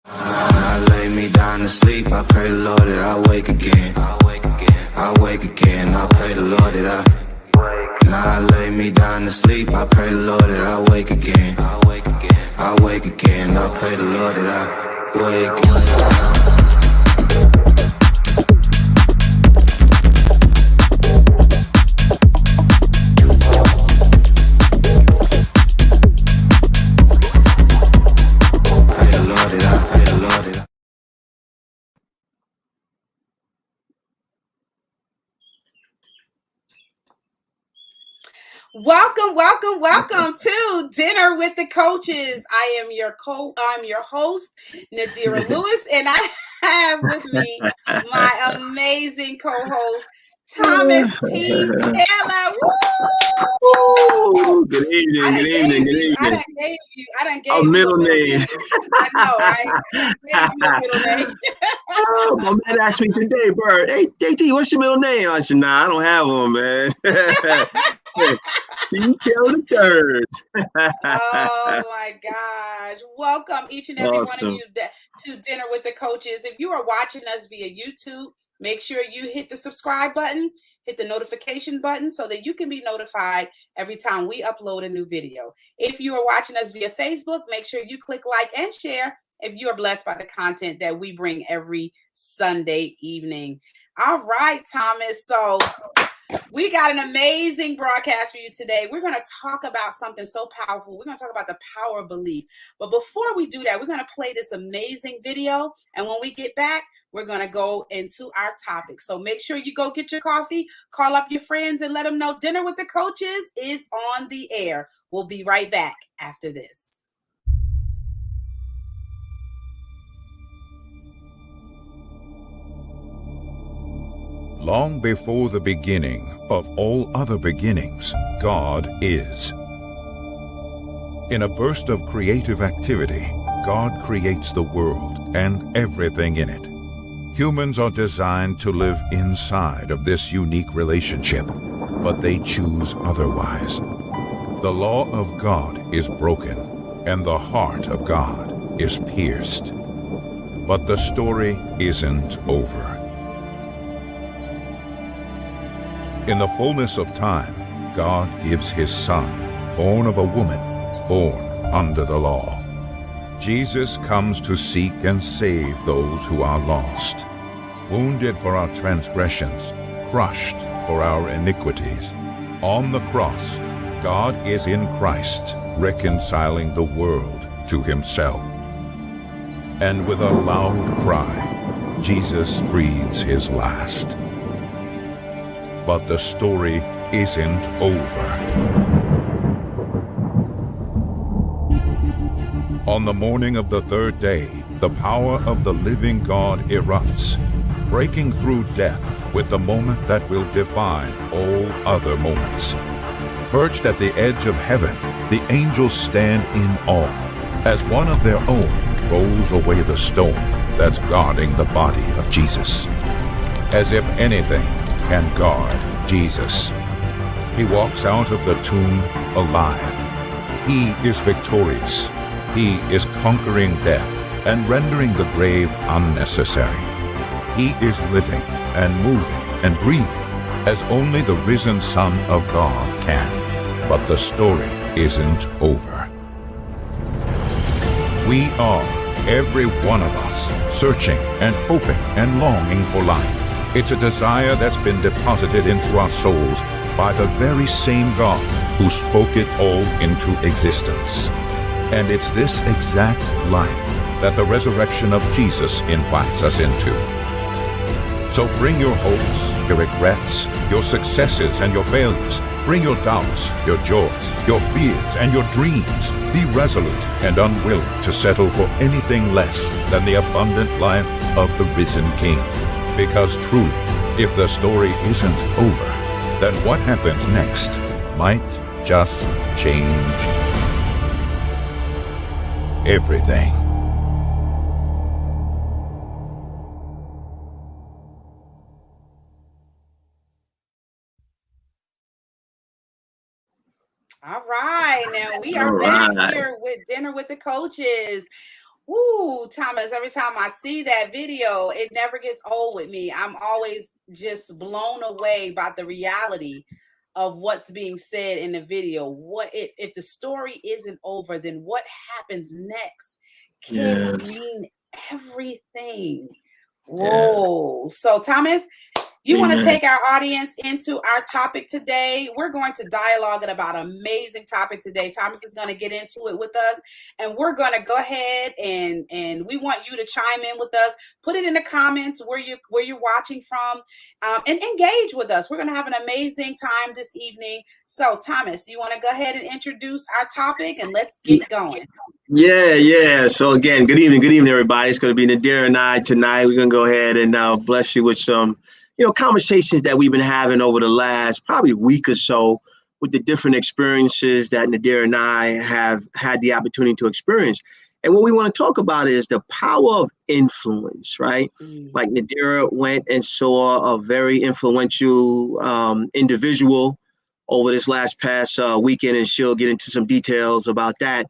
I lay me down to sleep, I pray the Lord that I wake again. I wake again, I pray the Lord that I wake. Now I lay me down to sleep, I pray the Lord that I wake again. I wake again, I pray the Lord that I wake. Welcome to Dinner with the Coaches. I'm your host, Nadira Lewis, and I have with me my amazing co-host, Thomas T. Taylor. Woo! Good evening. I done gave you a middle name. I know, right? I gave you a middle name. Oh, my man asked me today, Bird. Hey, JT, what's your middle name? I said, nah, I don't have one, man. Detail the third. Oh my gosh. Welcome each and every one of you to Dinner with the Coaches. If you are watching us via YouTube, make sure you hit the subscribe button, hit the notification button so that you can be notified every time we upload a new video. If you are watching us via Facebook, make sure you click like and share if you are blessed by the content that we bring every Sunday evening. All right, Thomas. So we got an amazing broadcast for you today. We're going to talk about something so powerful. We're going to talk about the power of belief. But before we do that, we're going to play this amazing video. And when we get back, we're going to go into our topic. So make sure you go get your coffee, call up your friends, and let them know Dinner with the Coaches is on the air. We'll be right back after this. Long before the beginning of all other beginnings, God is. In a burst of creative activity, God creates the world and everything in it. Humans are designed to live inside of this unique relationship, but they choose otherwise. The law of God is broken, and the heart of God is pierced. But the story isn't over. In the fullness of time, God gives his Son, born of a woman, born under the law. Jesus comes to seek and save those who are lost, wounded for our transgressions, crushed for our iniquities. On the cross, God is in Christ, reconciling the world to himself. And with a loud cry, Jesus breathes his last. But the story isn't over. On the morning of the third day, the power of the living God erupts, breaking through death with the moment that will define all other moments. Perched at the edge of heaven, the angels stand in awe as one of their own rolls away the stone that's guarding the body of Jesus. As if anything can guard Jesus. He walks out of the tomb alive. He is victorious. He is conquering death and rendering the grave unnecessary. He is living and moving and breathing as only the risen Son of God can. But the story isn't over. We are, every one of us, searching and hoping and longing for life. It's a desire that's been deposited into our souls by the very same God who spoke it all into existence. And it's this exact life that the resurrection of Jesus invites us into. So bring your hopes, your regrets, your successes and your failures. Bring your doubts, your joys, your fears and your dreams. Be resolute and unwilling to settle for anything less than the abundant life of the risen King. Because truly, if the story isn't over, then what happens next might just change everything. All right, now we are back here with Dinner with the Coaches. Ooh, Thomas, every time I see that video, it never gets old with me. I'm always just blown away by the reality of what's being said in the video. What if the story isn't over, then what happens next can mean everything. Whoa. So Thomas, you want to take our audience into our topic today? We're going to dialogue about an amazing topic today. Thomas is going to get into it with us, and we're going to go ahead and we want you to chime in with us. Put it in the comments where you're watching from, and engage with us. We're going to have an amazing time this evening. So, Thomas, you want to go ahead and introduce our topic, and let's get going. Yeah. So again, good evening, everybody. It's going to be Nadira and I tonight. We're going to go ahead and bless you with some conversations that we've been having over the last probably week or so with the different experiences that Nadira and I have had the opportunity to experience. And what we want to talk about is the power of influence, right? Like Nadira went and saw a very influential individual over this past weekend, and she'll get into some details about that.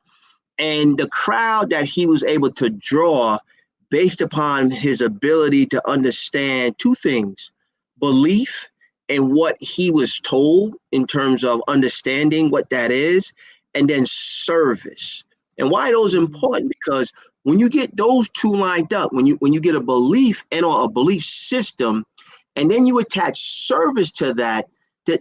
And the crowd that he was able to draw based upon his ability to understand two things: belief and what he was told in terms of understanding what that is, and then service. And why those are important? Because when you get those two lined up, when you get a belief and or a belief system, and then you attach service to that,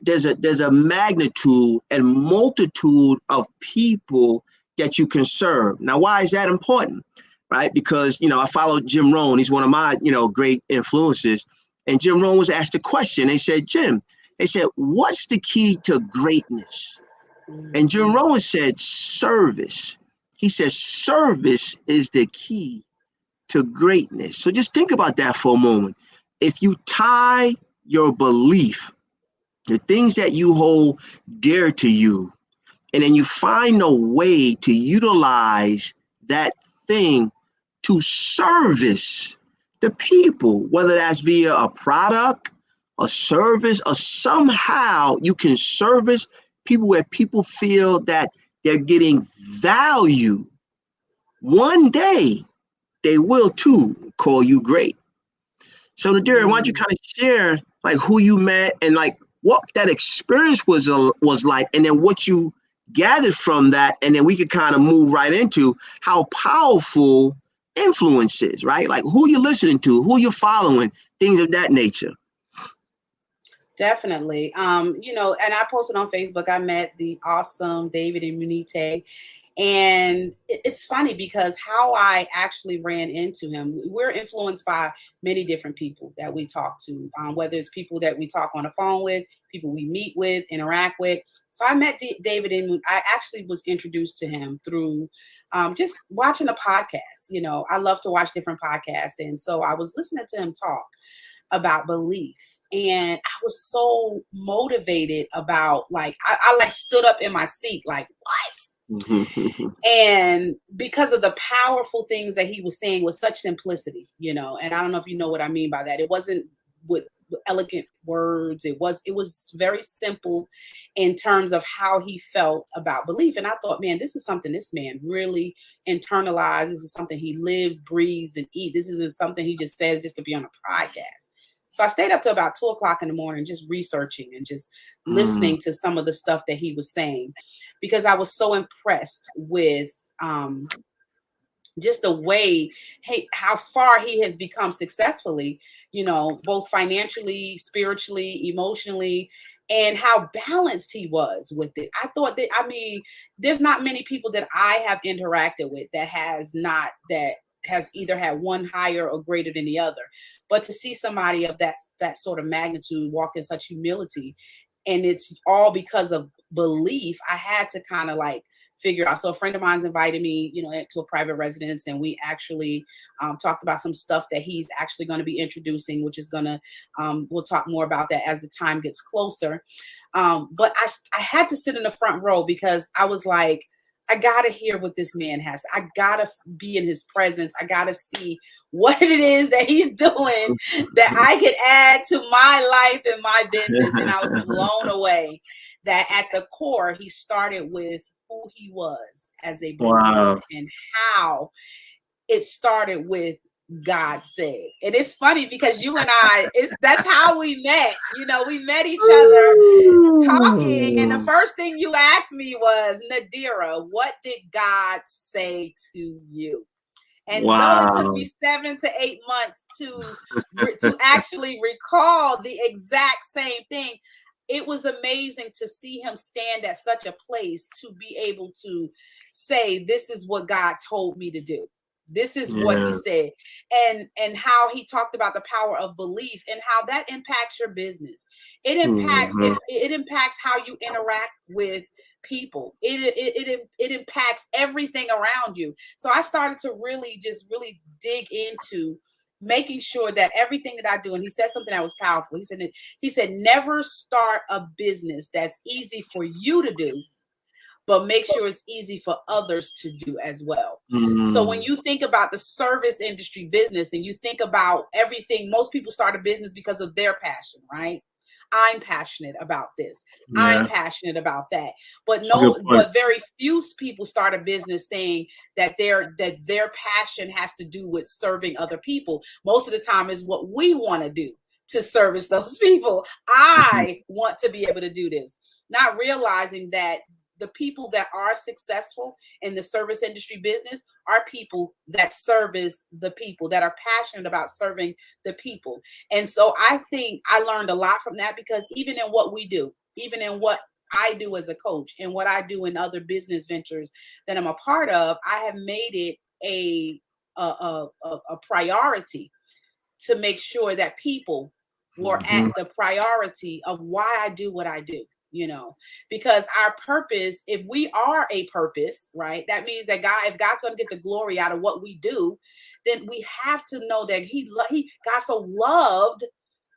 there's a magnitude and multitude of people that you can serve. Now, why is that important? Right? Because, I followed Jim Rohn. He's one of my, great influences. And Jim Rohn was asked a question. They said, Jim, what's the key to greatness? And Jim Rohn said, service. He says, service is the key to greatness. So just think about that for a moment. If you tie your belief, the things that you hold dear to you, and then you find a way to utilize that thing to service the people, whether that's via a product, a service, or somehow you can service people where people feel that they're getting value. One day they will too call you great. So Nadira, why don't you kind of share like who you met and like what that experience was like, and then what you gathered from that, and then we could kind of move right into how powerful influence is, right? Like who you're listening to, who you're following, things of that nature. Definitely. And I posted on Facebook, I met the awesome David Immunite. And it's funny because how I actually ran into him, we're influenced by many different people that we talk to, whether it's people that we talk on the phone with, people we meet with, interact with. So I met David, and I actually was introduced to him through just watching a podcast. I love to watch different podcasts. And so I was listening to him talk about belief, and I was so motivated about I like stood up in my seat like, what? And because of the powerful things that he was saying with such simplicity, and I don't know if you know what I mean by that. It wasn't with elegant words. It was very simple in terms of how he felt about belief. And I thought, man, this is something this man really internalized. This is something he lives, breathes, and eats. This isn't something he just says just to be on a podcast. So I stayed up to about 2:00 in the morning, just researching and just listening to some of the stuff that he was saying, because I was so impressed with just the way, how far he has become successfully, both financially, spiritually, emotionally, and how balanced he was with it. I thought that, there's not many people that I have interacted with that has either had one higher or greater than the other. But to see somebody of that sort of magnitude walk in such humility, and it's all because of belief, I had to kind of figure out. So a friend of mine's invited me, to a private residence, and we actually talked about some stuff that he's actually going to be introducing, which is going to, we'll talk more about that as the time gets closer. But I had to sit in the front row because I was like, I got to hear what this man has. I got to be in his presence. I got to see what it is that he's doing that I could add to my life and my business. And I was blown away that at the core, he started with who he was as a believer, and how it started with God said. And it's funny because you and I, that's how we met. You know, we met each other talking, and the first thing you asked me was, Nadira, what did God say to you? And though it took me 7 to 8 months to actually recall the exact same thing, it was amazing to see him stand at such a place to be able to say, this is what God told me to do. This is what he said, and how he talked about the power of belief and how that impacts your business. It impacts it impacts how you interact with people. It impacts everything around you. So I started to really dig into making sure that everything that I do, and he said something that was powerful. He said, never start a business that's easy for you to do, but make sure it's easy for others to do as well. So when you think about the service industry business and you think about everything, most people start a business because of their passion, right? I'm passionate about this. Yeah. I'm passionate about that. But but very few people start a business saying that their passion has to do with serving other people. Most of the time is what we want to do to service those people. I want to be able to do this, not realizing that the people that are successful in the service industry business are people that service the people, that are passionate about serving the people. And so I think I learned a lot from that, because even in what we do, even in what I do as a coach and what I do in other business ventures that I'm a part of, I have made it a priority to make sure that people were at the priority of why I do what I do. You know, because our purpose, if we are a purpose, right, that means that if God's going to get the glory out of what we do, then we have to know that God so loved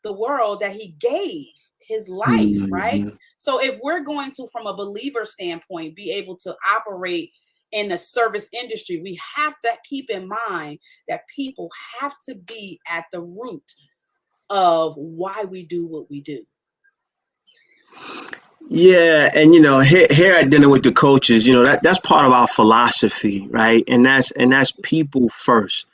the world that he gave his life, right? So if we're going to, from a believer standpoint, be able to operate in the service industry, we have to keep in mind that people have to be at the root of why we do what we do. Yeah, and here at Dinner with the Coaches, that's part of our philosophy, right? And that's people first.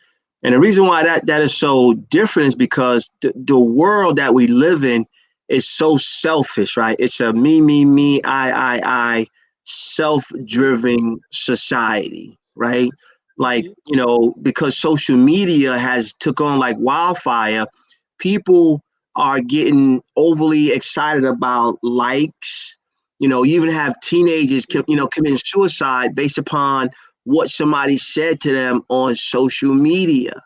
And the reason why that is so different is because the world that we live in is so selfish, right? It's a me, I, self-driven society, right? Like, because social media has took on like wildfire, people are getting overly excited about likes. You even have teenagers, committing suicide based upon what somebody said to them on social media,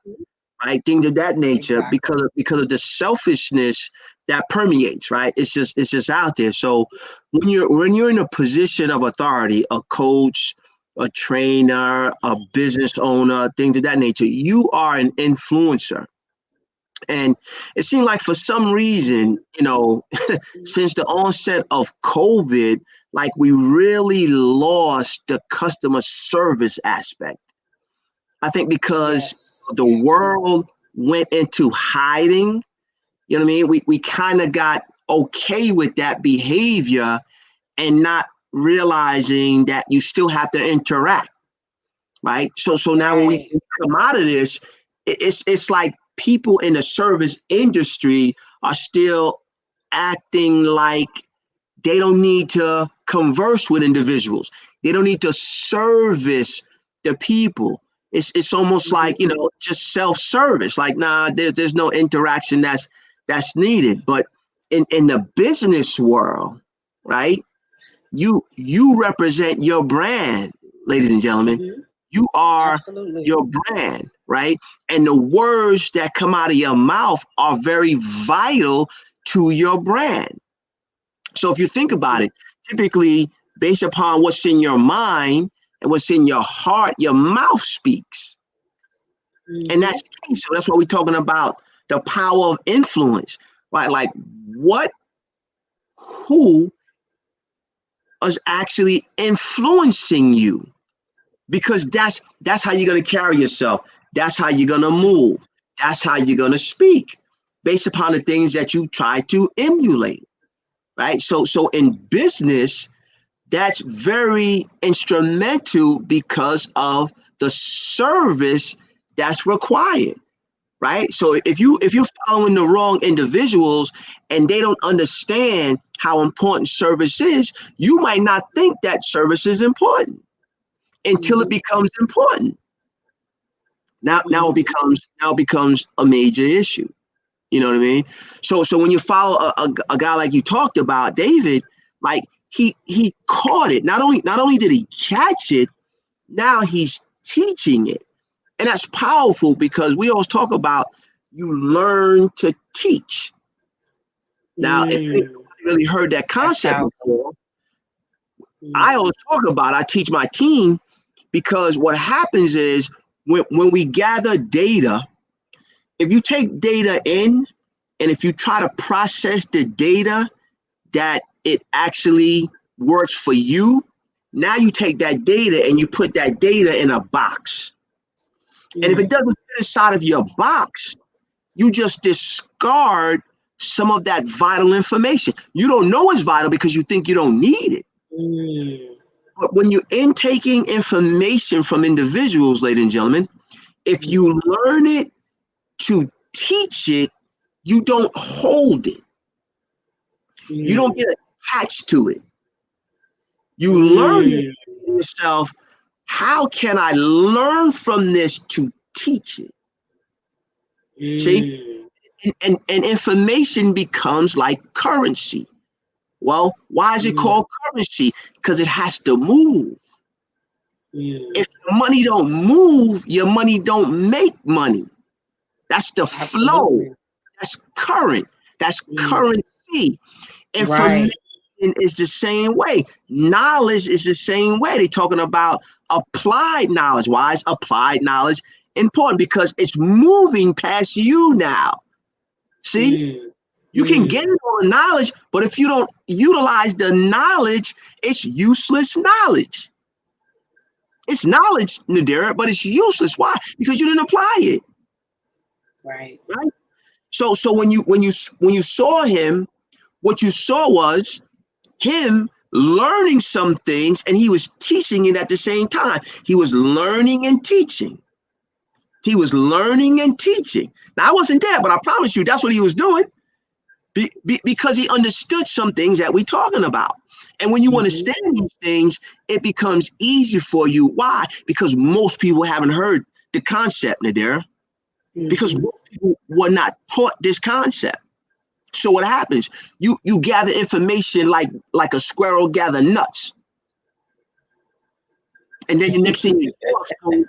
right? Things of that nature, exactly. because of the selfishness that permeates, right? It's just out there. So when you're in a position of authority, a coach, a trainer, a business owner, things of that nature, you are an influencer. And it seemed like for some reason, since the onset of COVID, like we really lost the customer service aspect. I think because the world went into hiding, you know what I mean? We kind of got okay with that behavior and not realizing that you still have to interact, right? So now when we come out of this, it's like people in the service industry are still acting like they don't need to converse with individuals. They don't need to service the people. It's almost like, just self-service. Like, nah, there's no interaction that's needed. But in the business world, right, you represent your brand, ladies and gentlemen. You are your brand, right? And the words that come out of your mouth are very vital to your brand. So if you think about it, typically based upon what's in your mind and what's in your heart, your mouth speaks. And that's key. So that's what we're talking about, the power of influence, right? Like who is actually influencing you? Because that's how you're going to carry yourself. That's how you're going to move. That's how you're going to speak, based upon the things that you try to emulate, right? So in business, that's very instrumental because of the service that's required, right? So if you're following the wrong individuals and they don't understand how important service is, you might not think that service is important until it becomes important. Now it becomes a major issue. You know what I mean? So when you follow a guy like you talked about, David, like he caught it. Not only did he catch it, now he's teaching it. And that's powerful because we always talk about you learn to teach. Now, if anybody really heard that concept before, I always talk about, I teach my team, because what happens is when we gather data, if you take data in and if you try to process the data that it actually works for you, now you take that data and you put that data in a box. And if it doesn't fit inside of your box, you just discard some of that vital information. You don't know it's vital because you think you don't need it. But when you're intaking information from individuals, ladies and gentlemen, if you learn it to teach it, you don't hold it. You don't get attached to it. You learn it yourself. How can I learn from this to teach it? See? And information becomes like currency. Well, why is it called currency? Because it has to move. If your money don't move, your money don't make money. That's the flow. That's current. That's currency. Information is the same way. Knowledge is the same way. They're talking about applied knowledge. Why is applied knowledge important? Because it's moving past you now. See? You can gain all the knowledge, but if you don't utilize the knowledge, it's useless knowledge. It's knowledge, Nadira, but it's useless. Why? Because you didn't apply it. Right. So when you saw him, what you saw was him learning some things, and he was teaching it at the same time. He was learning and teaching. He was learning and teaching. Now, I wasn't there, but I promise you that's what he was doing. Because he understood some things that we're talking about. And when you understand these things, it becomes easy for you. Why? Because most people haven't heard the concept, Nadira. Because most people were not taught this concept. So what happens? You gather information like a squirrel gather nuts. And then the next thing you know,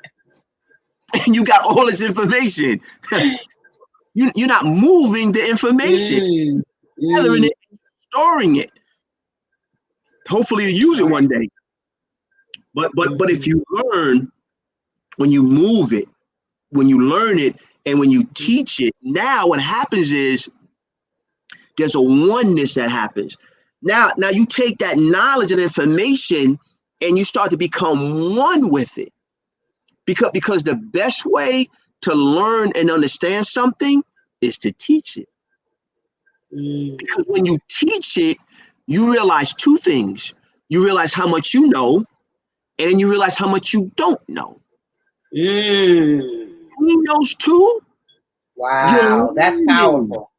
and you got all this information. You're not moving the information, gathering it, storing it. Hopefully to use it one day. But if you learn, when you move it, when you learn it, and when you teach it, now what happens is there's a oneness that happens. Now you take that knowledge and information and you start to become one with it. Because the best way to learn and understand something is to teach it. Because when you teach it, you realize two things. You realize how much you know, and then you realize how much you don't know. Between those two, wow, that's powerful.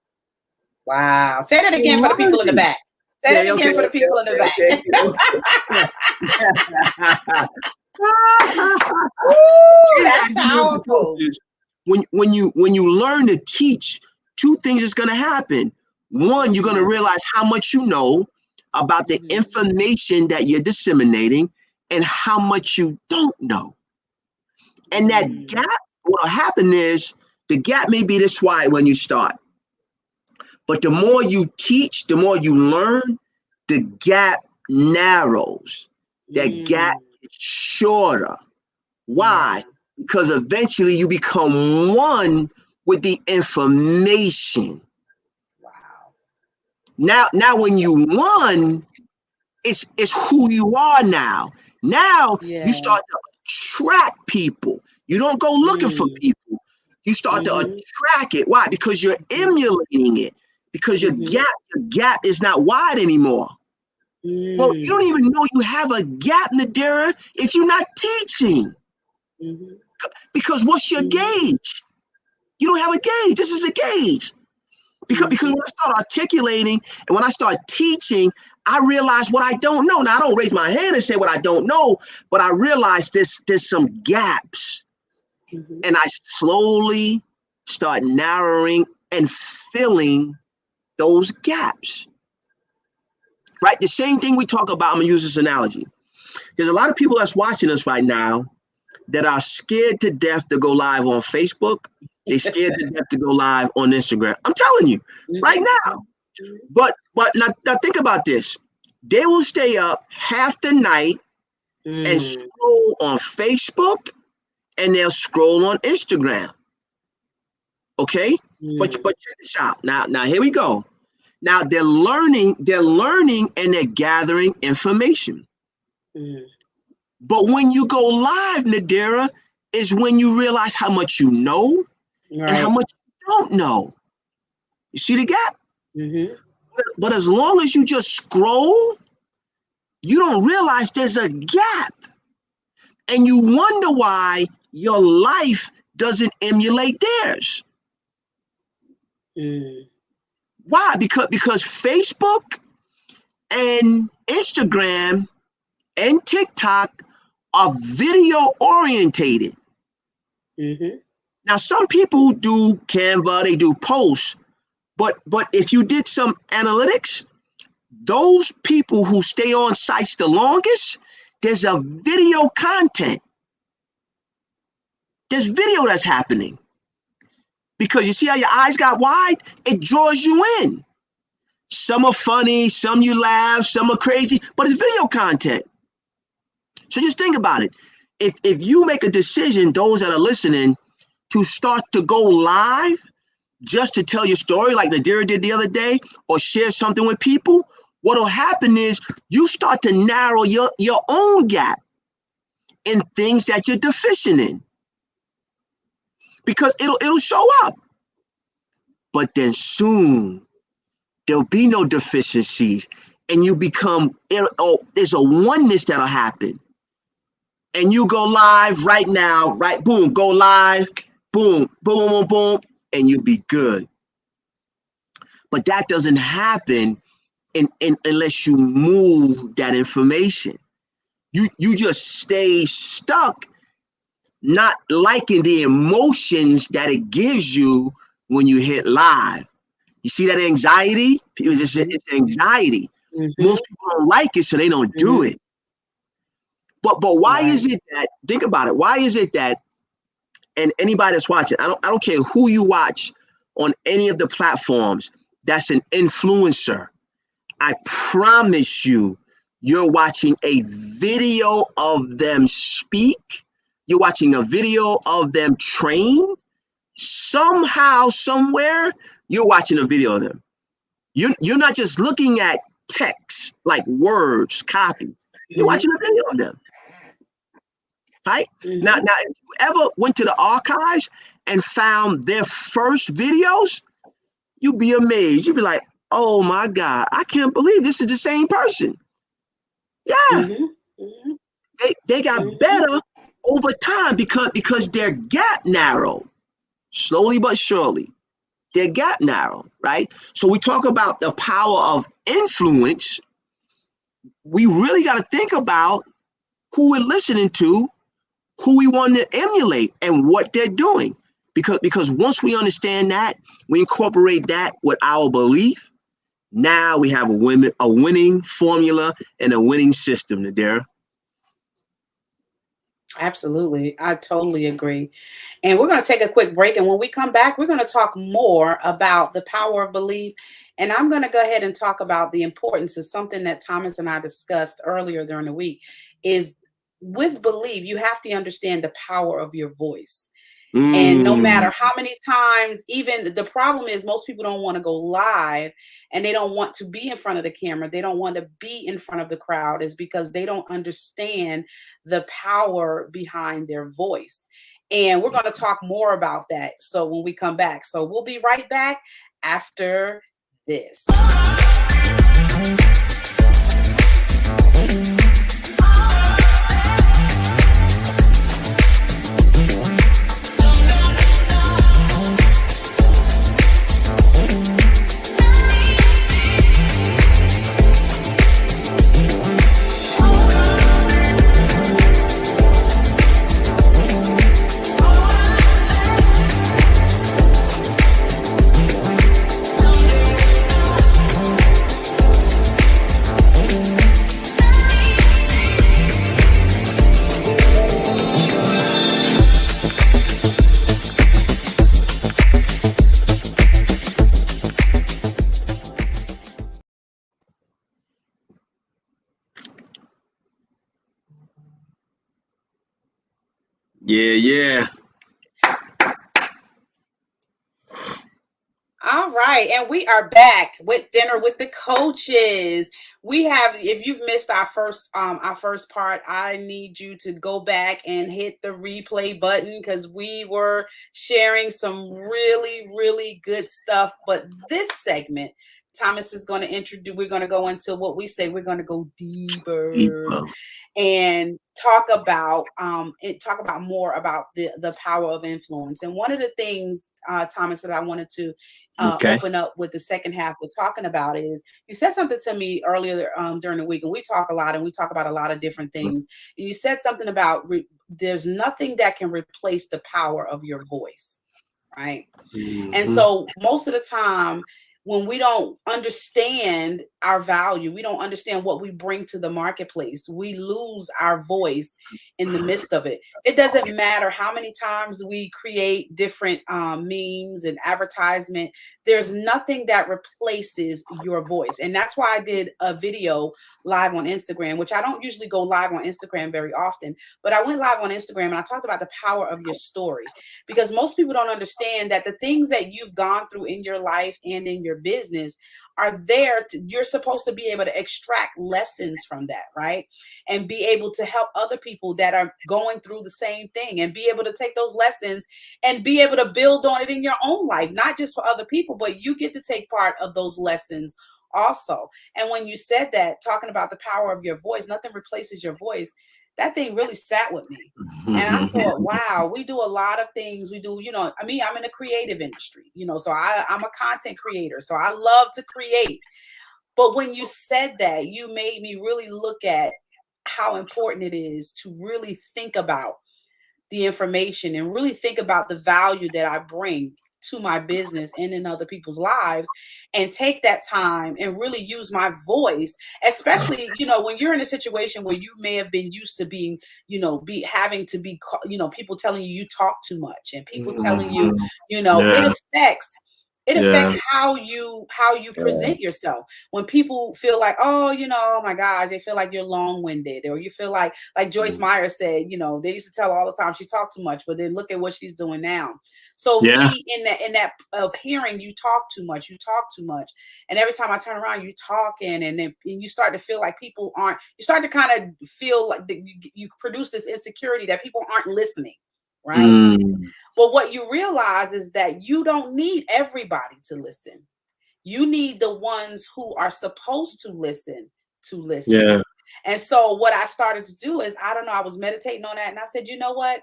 Wow. Say that again for the people in the back. Say that again for the people in the back. Ooh, that's powerful. When you learn to teach, two things is going to happen. One, you're going to realize how much you know about the information that you're disseminating and how much you don't know. And that gap, what will happen is the gap may be this wide when you start. But the more you teach, the more you learn, the gap narrows. That gap is shorter. Why? Because eventually you become one with the information. Wow. Now when you one, it's who you are now. Now you start to attract people. You don't go looking for people. You start to attract it. Why? Because you're emulating it. Because your gap is not wide anymore. Well, you don't even know you have a gap, Nadira, if you're not teaching. Because what's your gauge? You don't have a gauge. This is a gauge. Because when I start articulating and when I start teaching, I realize what I don't know. Now, I don't raise my hand and say what I don't know, but I realize there's some gaps. And I slowly start narrowing and filling those gaps. Right? The same thing we talk about, I'm going to use this analogy. There's a lot of people that's watching us right now that are scared to death to go live on Facebook. They're scared to death to go live on Instagram. I'm telling you right now. But now think about this. They will stay up half the night and scroll on Facebook, and they'll scroll on Instagram. Okay? But check this out. Now here we go. Now they're learning and they're gathering information. But when you go live, Nadira, is when you realize how much you know and how much you don't know. You see the gap? But as long as you just scroll, you don't realize there's a gap. And you wonder why your life doesn't emulate theirs. Why? Because Facebook and Instagram and TikTok are video orientated. Now, some people do Canva, they do posts, but if you did some analytics, those people who stay on sites the longest, there's a video content. There's video that's happening. Because you see how your eyes got wide? It draws you in. Some are funny, some you laugh, some are crazy, but it's video content. So just think about it. If you make a decision, those that are listening, to start to go live just to tell your story like Nadira did the other day, or share something with people, what'll happen is you start to narrow your own gap in things that you're deficient in. Because it'll show up. But then soon there'll be no deficiencies, and you become, there's a oneness that'll happen. And you go live right now, right? Boom, go live, boom, boom, boom, boom, and you be good. But that doesn't happen unless you move that information. You just stay stuck, not liking the emotions that it gives you when you hit live. You see that anxiety? It's anxiety. Most people don't like it, so they don't do it. But why is it that, think about it, why is it that, and anybody that's watching, I don't care who you watch on any of the platforms, that's an influencer. I promise you're watching a video of them speak. You're watching a video of them train. Somehow, somewhere, you're watching a video of them. You're not just looking at text, like words, copy. You're watching a video of them. Right? Now, if you ever went to the archives and found their first videos, you'd be amazed. You'd be like, oh my God, I can't believe this is the same person. Yeah. They got better over time because their gap narrowed. Slowly but surely, their gap narrowed, right? So we talk about the power of influence. We really got to think about who we're listening to, who we want to emulate, and what they're doing. Because once we understand that, we incorporate that with our belief. Now we have a winning formula and a winning system, Nadira. Absolutely. I totally agree. And we're going to take a quick break. And when we come back, we're going to talk more about the power of belief. And I'm going to go ahead and talk about the importance of something that Thomas and I discussed earlier during the week is with belief, you have to understand the power of your voice. And no matter how many times, even the problem is most people don't want to go live and they don't want to be in front of the camera. They don't want to be in front of the crowd is because they don't understand the power behind their voice. And we're going to talk more about that. So when we come back, so we'll be right back after this. Yeah. All right, and we are back with Dinner with the Coaches. We have, if you've missed our first part, I need you to go back and hit the replay button because we were sharing some really, really good stuff. But this segment, Thomas is going to introduce, we're going to go into what we say, we're going to go deeper. And talk about more about the power of influence. And one of the things, Thomas, that I wanted to open up with the second half we're talking about is, you said something to me earlier during the week, and we talk a lot and we talk about a lot of different things. And you said something about there's nothing that can replace the power of your voice, right? And so most of the time, when we don't understand our value, we don't understand what we bring to the marketplace, we lose our voice in the midst of it. It doesn't matter how many times we create different memes and advertisement. There's nothing that replaces your voice. And that's why I did a video live on Instagram, which I don't usually go live on Instagram very often, but I went live on Instagram and I talked about the power of your story, because most people don't understand that the things that you've gone through in your life and in your business are there you're supposed to be able to extract lessons from that, right? And be able to help other people that are going through the same thing, and be able to take those lessons and be able to build on it in your own life, not just for other people, but you get to take part of those lessons also. And when you said that, talking about the power of your voice, nothing replaces your voice, that thing really sat with me. And I thought, wow, we do a lot of things. We do, I'm in the creative industry, so I'm a content creator. So I love to create. But when you said that, you made me really look at how important it is to really think about the information and really think about the value that I bring to my business and in other people's lives, and take that time and really use my voice, especially, when you're in a situation where you may have been used to being, people telling you talk too much, and people telling you, it affects how you present yourself. When people feel like, oh my gosh, they feel like you're long-winded, or you feel like Joyce Meyer said, they used to tell her all the time she talked too much, but then look at what she's doing now. So me in that of hearing you talk too much, and every time I turn around, you talking, and then you start to feel like you start to kind of feel like you produce this insecurity that people aren't listening. Right. Well, what you realize is that you don't need everybody to listen. You need the ones who are supposed to listen to listen. Yeah. And so what I started to do is, I was meditating on that, and I said, you know what?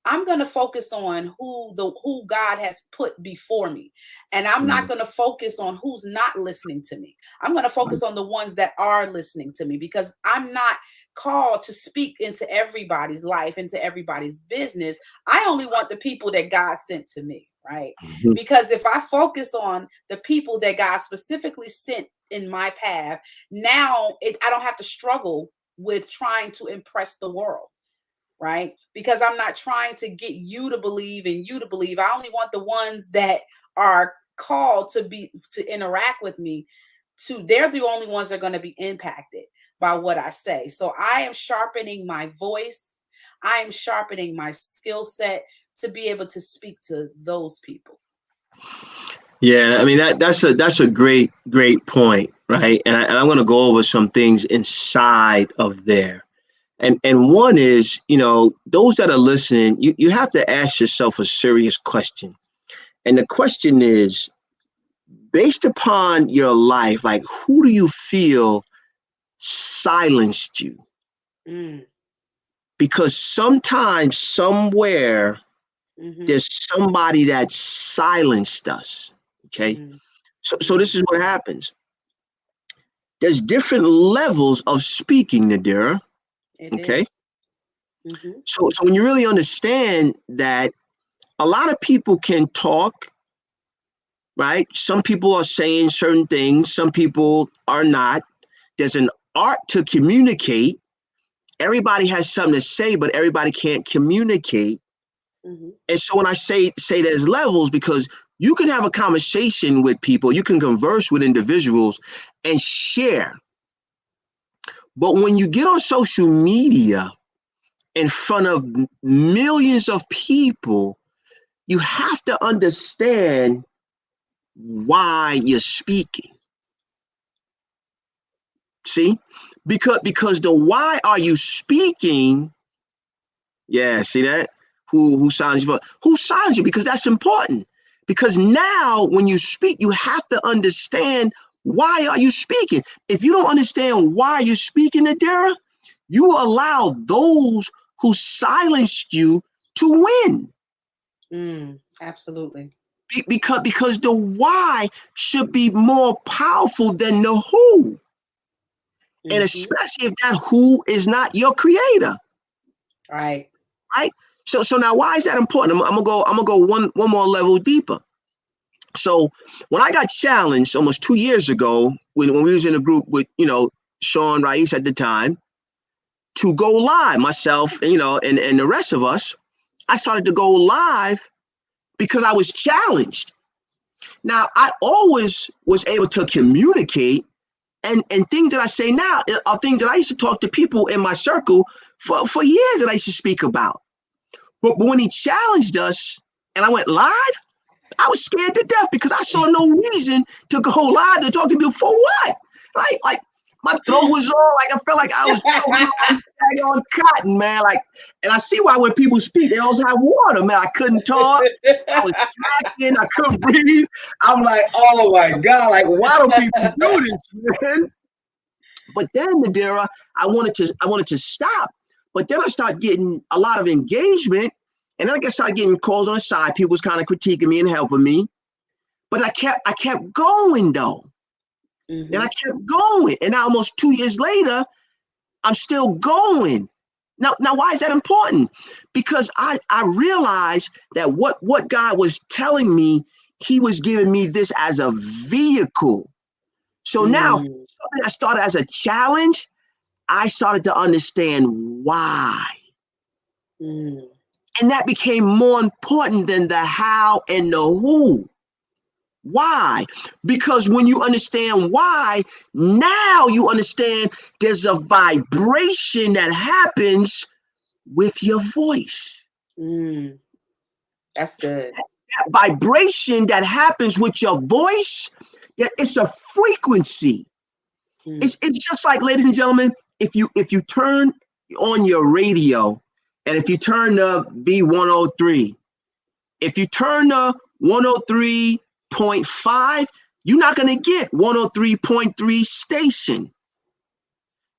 I'm going to focus on who God has put before me. And I'm not going to focus on who's not listening to me. I'm going to focus on the ones that are listening to me, because I'm not called to speak into everybody's life, into everybody's business. I only want the people that God sent to me, right? Because if I focus on the people that God specifically sent in my path, now I don't have to struggle with trying to impress the world. Right? Because I'm not trying to get you to believe and you to believe. I only want the ones that are called to interact with me. They're the only ones that are going to be impacted by what I say. So I am sharpening my voice. I am sharpening my skill set to be able to speak to those people. Yeah, I mean that's a great point, right? And I'm going to go over some things inside of there. And one is, those that are listening, you have to ask yourself a serious question. And the question is, based upon your life, like, who do you feel silenced you? Because sometimes, somewhere, there's somebody that silenced us. Okay. So this is what happens. There's different levels of speaking, Nadira. Okay. So when you really understand that a lot of people can talk, right? Some people are saying certain things, some people are not. There's an art to communicate. Everybody has something to say, but everybody can't communicate. And so when I say there's levels, because you can have a conversation with people, you can converse with individuals and share. But when you get on social media in front of millions of people, you have to understand why you're speaking. See, because the why are you speaking? Yeah, see that? Who silenced you? But who silenced you? Because that's important. Because now when you speak, you have to understand why are you speaking. If you don't understand why you're speaking, Nadira, you allow those who silenced you to win. Absolutely. Because the why should be more powerful than the who. And especially if that who is not your creator. Right. Right. So now why is that important? I'm gonna go one more level deeper. So when I got challenged almost 2 years ago, when we was in a group with, Sean Rais at the time, to go live, myself, and the rest of us, I started to go live because I was challenged. Now, I always was able to communicate, and things that I say now are things that I used to talk to people in my circle for years that I used to speak about. But when he challenged us and I went live, I was scared to death because I saw no reason to go live to talk to people for what? Right? Like my throat was all like I felt like I was on cotton, man. Like, and I see why when people speak, they always have water, man. I couldn't talk. I was tracking. I couldn't breathe. I'm like, oh my God, like why do people do this, man? But then, Nadira, I wanted to stop. But then I started getting a lot of engagement. And then I started getting calls on the side. People was kind of critiquing me and helping me. But I kept going though. And I kept going. And now almost 2 years later, I'm still going. Now why is that important? Because I realized that what God was telling me, he was giving me this as a vehicle. So now something that started as a challenge, I started to understand why. And that became more important than the how and the who. Why? Because when you understand why, now you understand there's a vibration that happens with your voice. That's good. That vibration that happens with your voice, it's a frequency. It's just like, ladies and gentlemen, if you turn on your radio, and if you turn the V103, if you turn the 103.5, you're not going to get 103.3 station.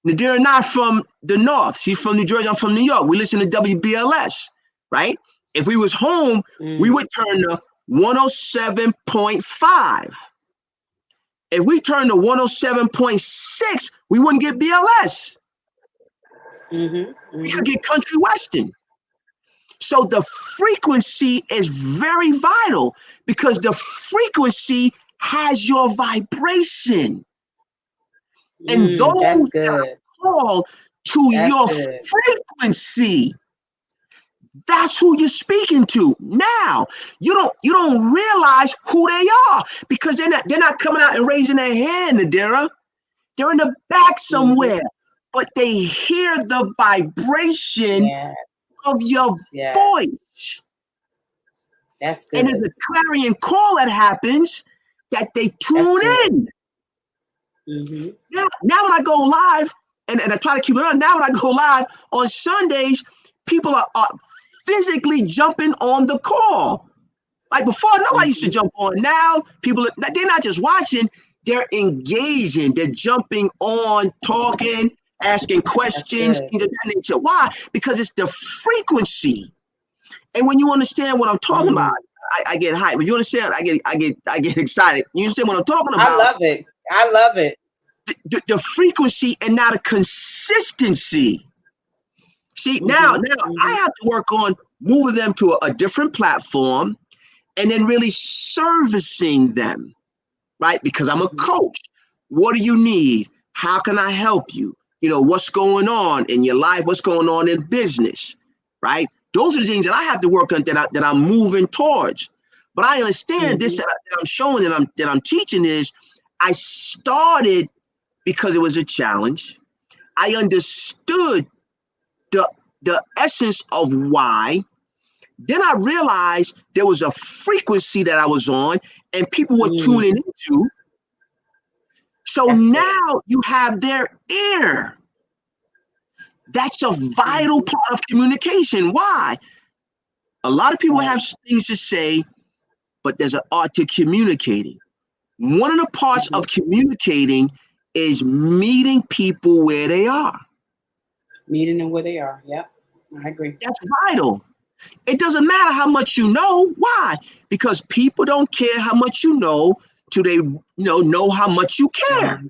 Nadira not from the North. She's from New Jersey. I'm from New York. We listen to WBLS, right? If we was home, we would turn to 107.5. If we turn to 107.6, we wouldn't get BLS. We could get country western. So the frequency is very vital because the frequency has your vibration. And those that are called to your frequency, that's who you're speaking to. Now, you don't realize who they are because they're not coming out and raising their hand, Nadira. They're in the back somewhere. But they hear the vibration of your voice. That's good. And there's a clarion call that happens that they tune in. Now when I go live, and I try to keep it on, now when I go live on Sundays, people are physically jumping on the call. Like before, nobody used to jump on. Now people, they're not just watching, they're engaging, they're jumping on, talking, asking questions, things of that nature. Why? Because it's the frequency. And when you understand what I'm talking about, I get hyped. When you understand, I get excited. You understand what I'm talking about? I love it. The frequency and not a consistency. See, now I have to work on moving them to a different platform and then really servicing them, right? Because I'm a coach. What do you need? How can I help you? What's going on in your life? What's going on in business, right? Those are the things that I have to work on that I'm moving towards. But I understand this that I'm showing that I'm teaching is I started because it was a challenge. I understood the the essence of why. Then I realized there was a frequency that I was on and people were tuning into. So now you have their ear. That's a vital part of communication. Why? A lot of people have things to say, but there's an art to communicating. One of the parts of communicating is meeting people where they are. Meeting them where they are. Yep, I agree. That's vital. It doesn't matter how much you know. Why? Because people don't care how much you know till they know how much you care.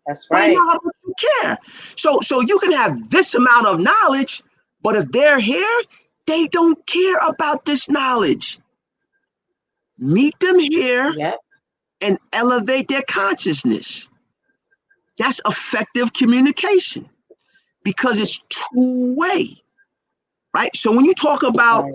That's right. They know how much you care. So you can have this amount of knowledge, but if they're here, they don't care about this knowledge. Meet them here and elevate their consciousness. That's effective communication because it's two-way. Right. So when you talk about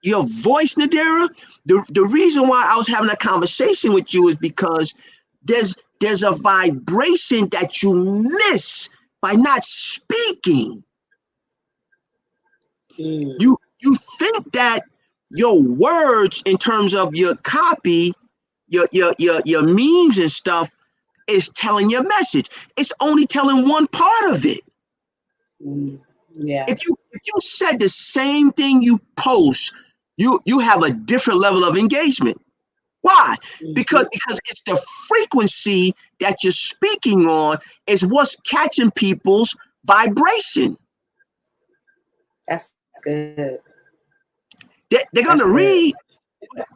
your voice, Nadira, the reason why I was having a conversation with you is because there's a vibration that you miss by not speaking. You think that your words in terms of your copy, your memes and stuff is telling your message. It's only telling one part of it. Yeah. If you said the same thing you post, you have a different level of engagement. Why? Because it's the frequency that you're speaking on is what's catching people's vibration. That's good. They're gonna read,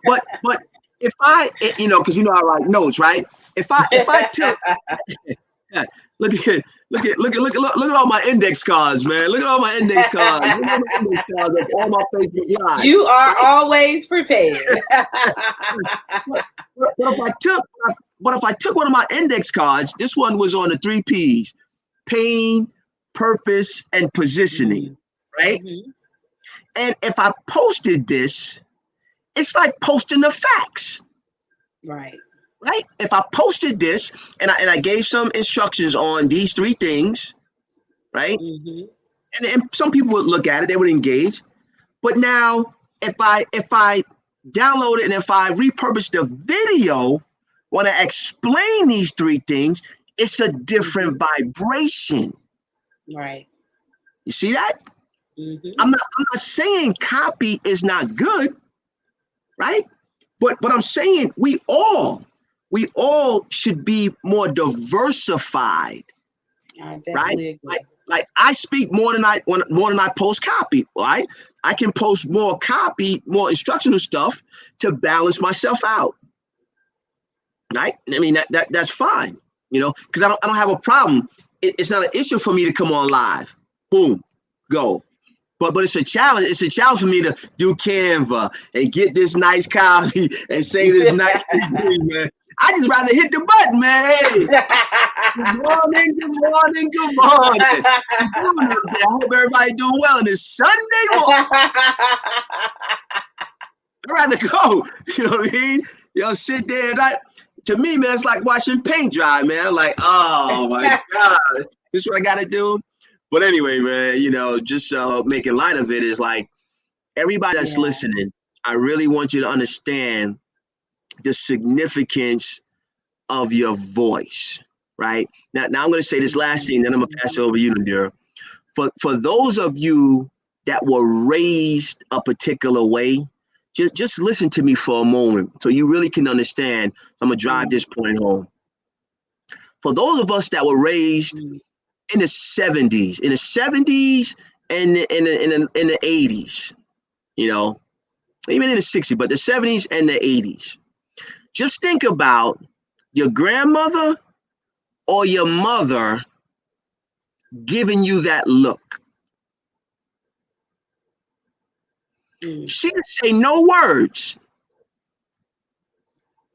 but if I, because I write notes, right? If I took look at all my index cards, man. Look at all my index cards. Look at my index cards of all my Facebook Lives. You are always prepared. But if I took one of my index cards, this one was on the 3 P's: pain, purpose, and positioning, right? And if I posted this, it's like posting the facts. Right. If I posted this and I gave some instructions on these 3 things, right? And some people would look at it, they would engage. But now if I download it and if I repurpose the video when I explain these 3 things, it's a different vibration. Right. You see that? I'm not saying copy is not good, right? But I'm saying we all should be more diversified, right? Like I speak more than I post copy, right? I can post more copy, more instructional stuff to balance myself out, right? I mean that's fine, because I don't have a problem. It's not an issue for me to come on live, boom, go. But it's a challenge. It's a challenge for me to do Canva and get this nice copy and say this nice thing, man. I just rather hit the button, man. Hey, good morning, good morning, good morning. I hope everybody's doing well on this Sunday morning. I'd rather go. You know what I mean? Sit there and to me, man, it's like watching paint dry, man. I'm like, oh my God, this is what I got to do. But anyway, man, just making light of it is like everybody that's listening, I really want you to understand the significance of your voice, right? Now I'm going to say this last thing, then I'm going to pass it over to you, Nadira. For those of you that were raised a particular way, just listen to me for a moment so you really can understand. I'm going to drive this point home. For those of us that were raised in the 70s and in the 80s, even in the 60s, but the 70s and the 80s. Just think about your grandmother or your mother giving you that look. She didn't say no words.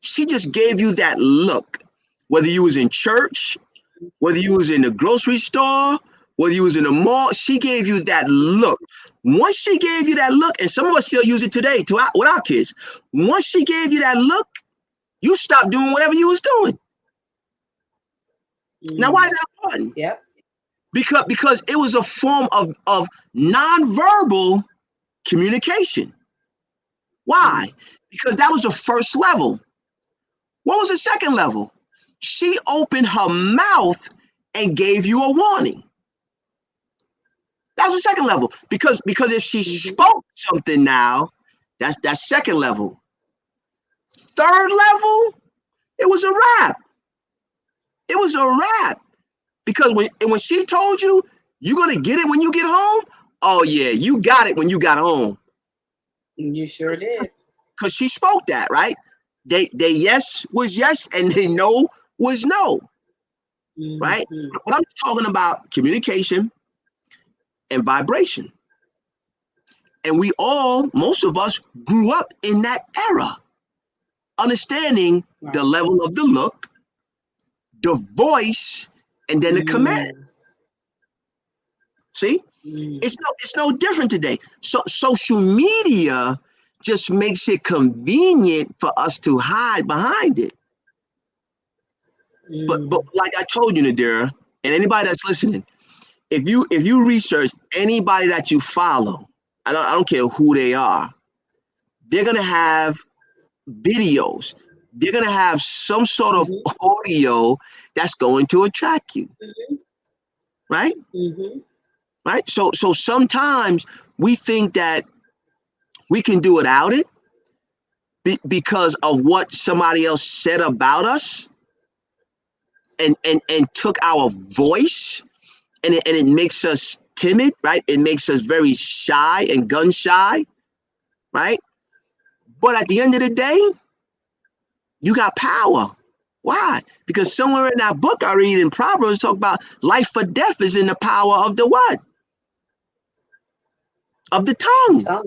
She just gave you that look, whether you was in church, whether you was in the grocery store, whether you was in the mall, she gave you that look. Once she gave you that look, and some of us still use it today with our kids. Once she gave you that look, you stopped doing whatever you was doing. Now, why is that important? Yep. because it was a form of nonverbal communication. Why? Because that was the first level. What was the second level? She opened her mouth and gave you a warning. That was the second level. Because if she spoke something now, that's second level. Third level, it was a wrap. It was a wrap. Because when she told you, you're going to get it when you get home, oh yeah, you got it when you got home. You sure did. Because she spoke that, right? They yes was yes and they no was no, right? But I'm talking about communication and vibration. And we all, most of us, grew up in that era, understanding the level of the look, the voice, and then the command. See? It's no different today. So social media just makes it convenient for us to hide behind it. But like I told you, Nadira, and anybody that's listening, if you research anybody that you follow, I don't care who they are, they're gonna have videos. They're gonna have some sort of audio that's going to attract you, right? Right. So sometimes we think that we can do without it because of what somebody else said about us, and took our voice, and it makes us timid, right? It makes us very shy and gun shy, right? But at the end of the day, you got power. Why? Because somewhere in that book I read in Proverbs talk about life or death is in the power of the what? Of the tongue.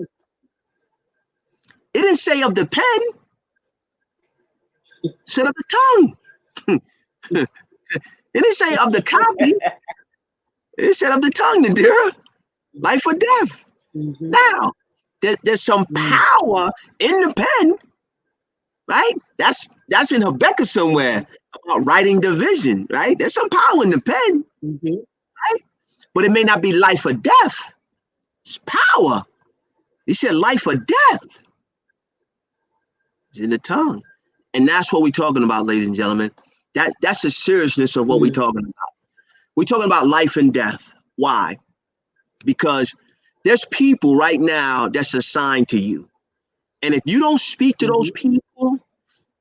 It didn't say of the pen. It said of the tongue. It didn't say of the copy. It said of the tongue, Nadira. Life or death. Now, there's some power in the pen, right? That's in Habakkuk somewhere about writing the vision, right? There's some power in the pen, right? But it may not be life or death. It's power. He said life or death. It's in the tongue. And that's what we're talking about, ladies and gentlemen. That's the seriousness of what we're talking about. We're talking about life and death. Why? Because there's people right now that's assigned to you. And if you don't speak to those people,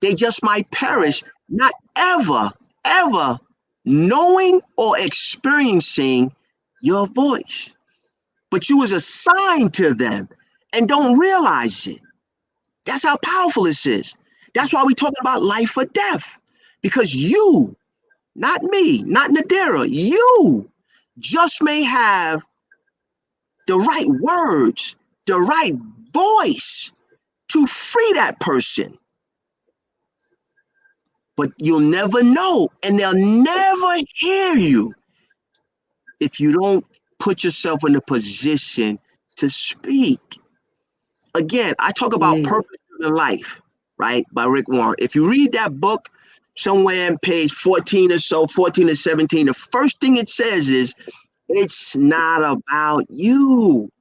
they just might perish, not ever knowing or experiencing your voice. But you was assigned to them and don't realize it. That's how powerful this is. That's why we're talking about life or death. Because you, not me, not Nadira, you just may have the right words, the right voice to free that person. But you'll never know, and they'll never hear you if you don't put yourself in a position to speak. Again, I talk about Purpose-Driven Life, right, by Rick Warren. If you read that book, somewhere on page 14 or so, 14 to 17, the first thing it says is, it's not about you.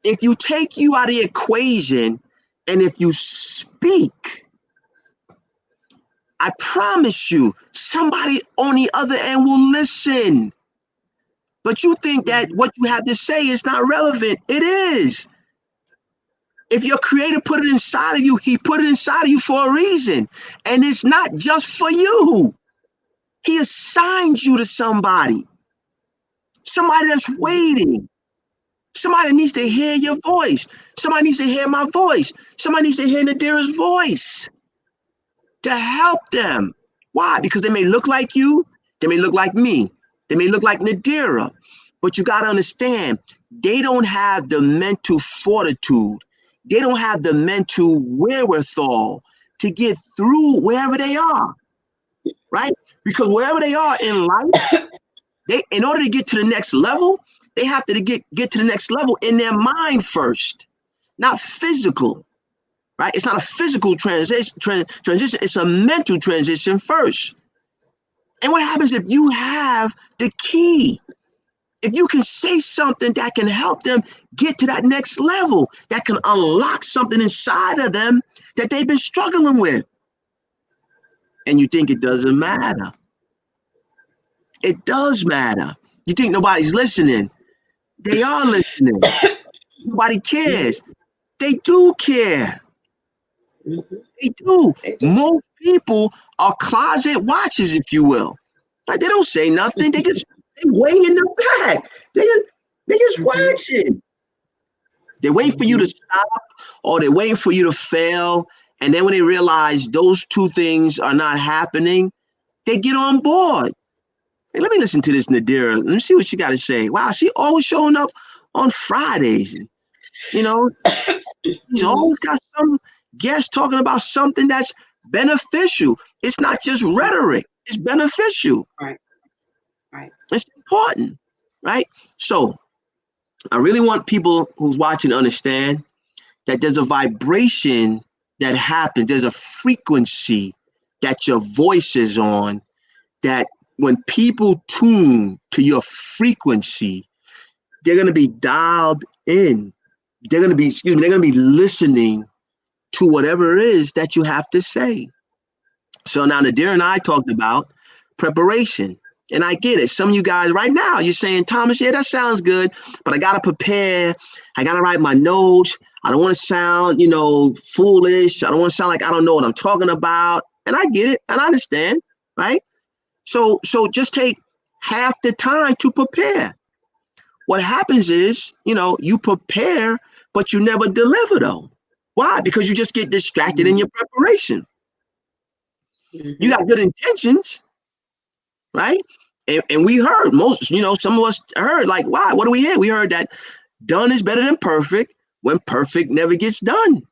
If you take you out of the equation, and if you speak, I promise you, somebody on the other end will listen. But you think that what you have to say is not relevant. It is. If your creator put it inside of you, he put it inside of you for a reason. And it's not just for you. He assigned you to somebody. Somebody that's waiting. Somebody needs to hear your voice. Somebody needs to hear my voice. Somebody needs to hear Nadira's voice to help them. Why? Because they may look like you. They may look like me. They may look like Nadira. But you got to understand, they don't have the mental fortitude. They don't have the mental wherewithal to get through wherever they are, right? Because wherever they are in life, in order to get to the next level, they have to get to the next level in their mind first, not physical, right? It's not a physical transition. It's a mental transition first. And what happens if you have the key? If you can say something that can help them get to that next level, that can unlock something inside of them that they've been struggling with, and you think it doesn't matter. It does matter. You think nobody's listening. They are listening. Nobody cares. They do care. They do. Most people are closet watchers, if you will. Like, they don't say nothing. They way in the back. They just watching. They wait for you to stop, or they wait for you to fail. And then when they realize those two things are not happening, they get on board. Hey, let me listen to this Nadira. Let me see what she got to say. Wow, she always showing up on Fridays. And, you know, she's always got some guest talking about something that's beneficial. It's not just rhetoric. It's beneficial. Right. It's important, right? So I really want people who's watching to understand that there's a vibration that happens. There's a frequency that your voice is on, that when people tune to your frequency, they're going to be dialed in. They're going to be listening to whatever it is that you have to say. So now Nadira and I talked about preparation. And I get it. Some of you guys right now, you're saying, Thomas, yeah, that sounds good, but I got to prepare. I got to write my notes. I don't want to sound, foolish. I don't want to sound like I don't know what I'm talking about. And I get it. And I understand, right? So just take half the time to prepare. What happens is, you prepare, but you never deliver, though. Why? Because you just get distracted in your preparation. You got good intentions, right? And we heard some of us heard, like, why? What do we hear? We heard that done is better than perfect when perfect never gets done,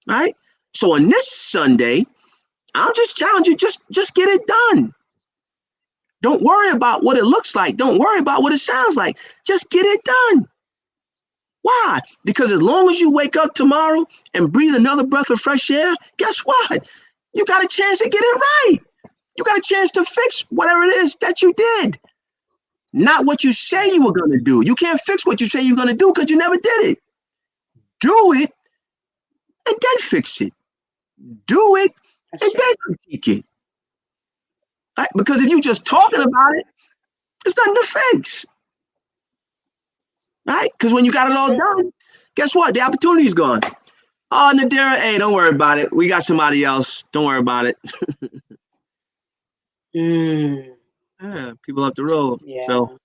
right? So on this Sunday, I'm just challenging you, just get it done. Don't worry about what it looks like. Don't worry about what it sounds like. Just get it done. Why? Because as long as you wake up tomorrow and breathe another breath of fresh air, guess what? You got a chance to get it right. You got a chance to fix whatever it is that you did. Not what you say you were going to do. You can't fix what you say you're going to do because you never did it. Do it and then fix it. Do it and then critique it. Right? Because if you're just talking about it, there's nothing to fix. Right? Because when you got it all done, guess what? The opportunity is gone. Oh, Nadira, hey, don't worry about it. We got somebody else. Don't worry about it. Yeah, people up the road. Yeah. So,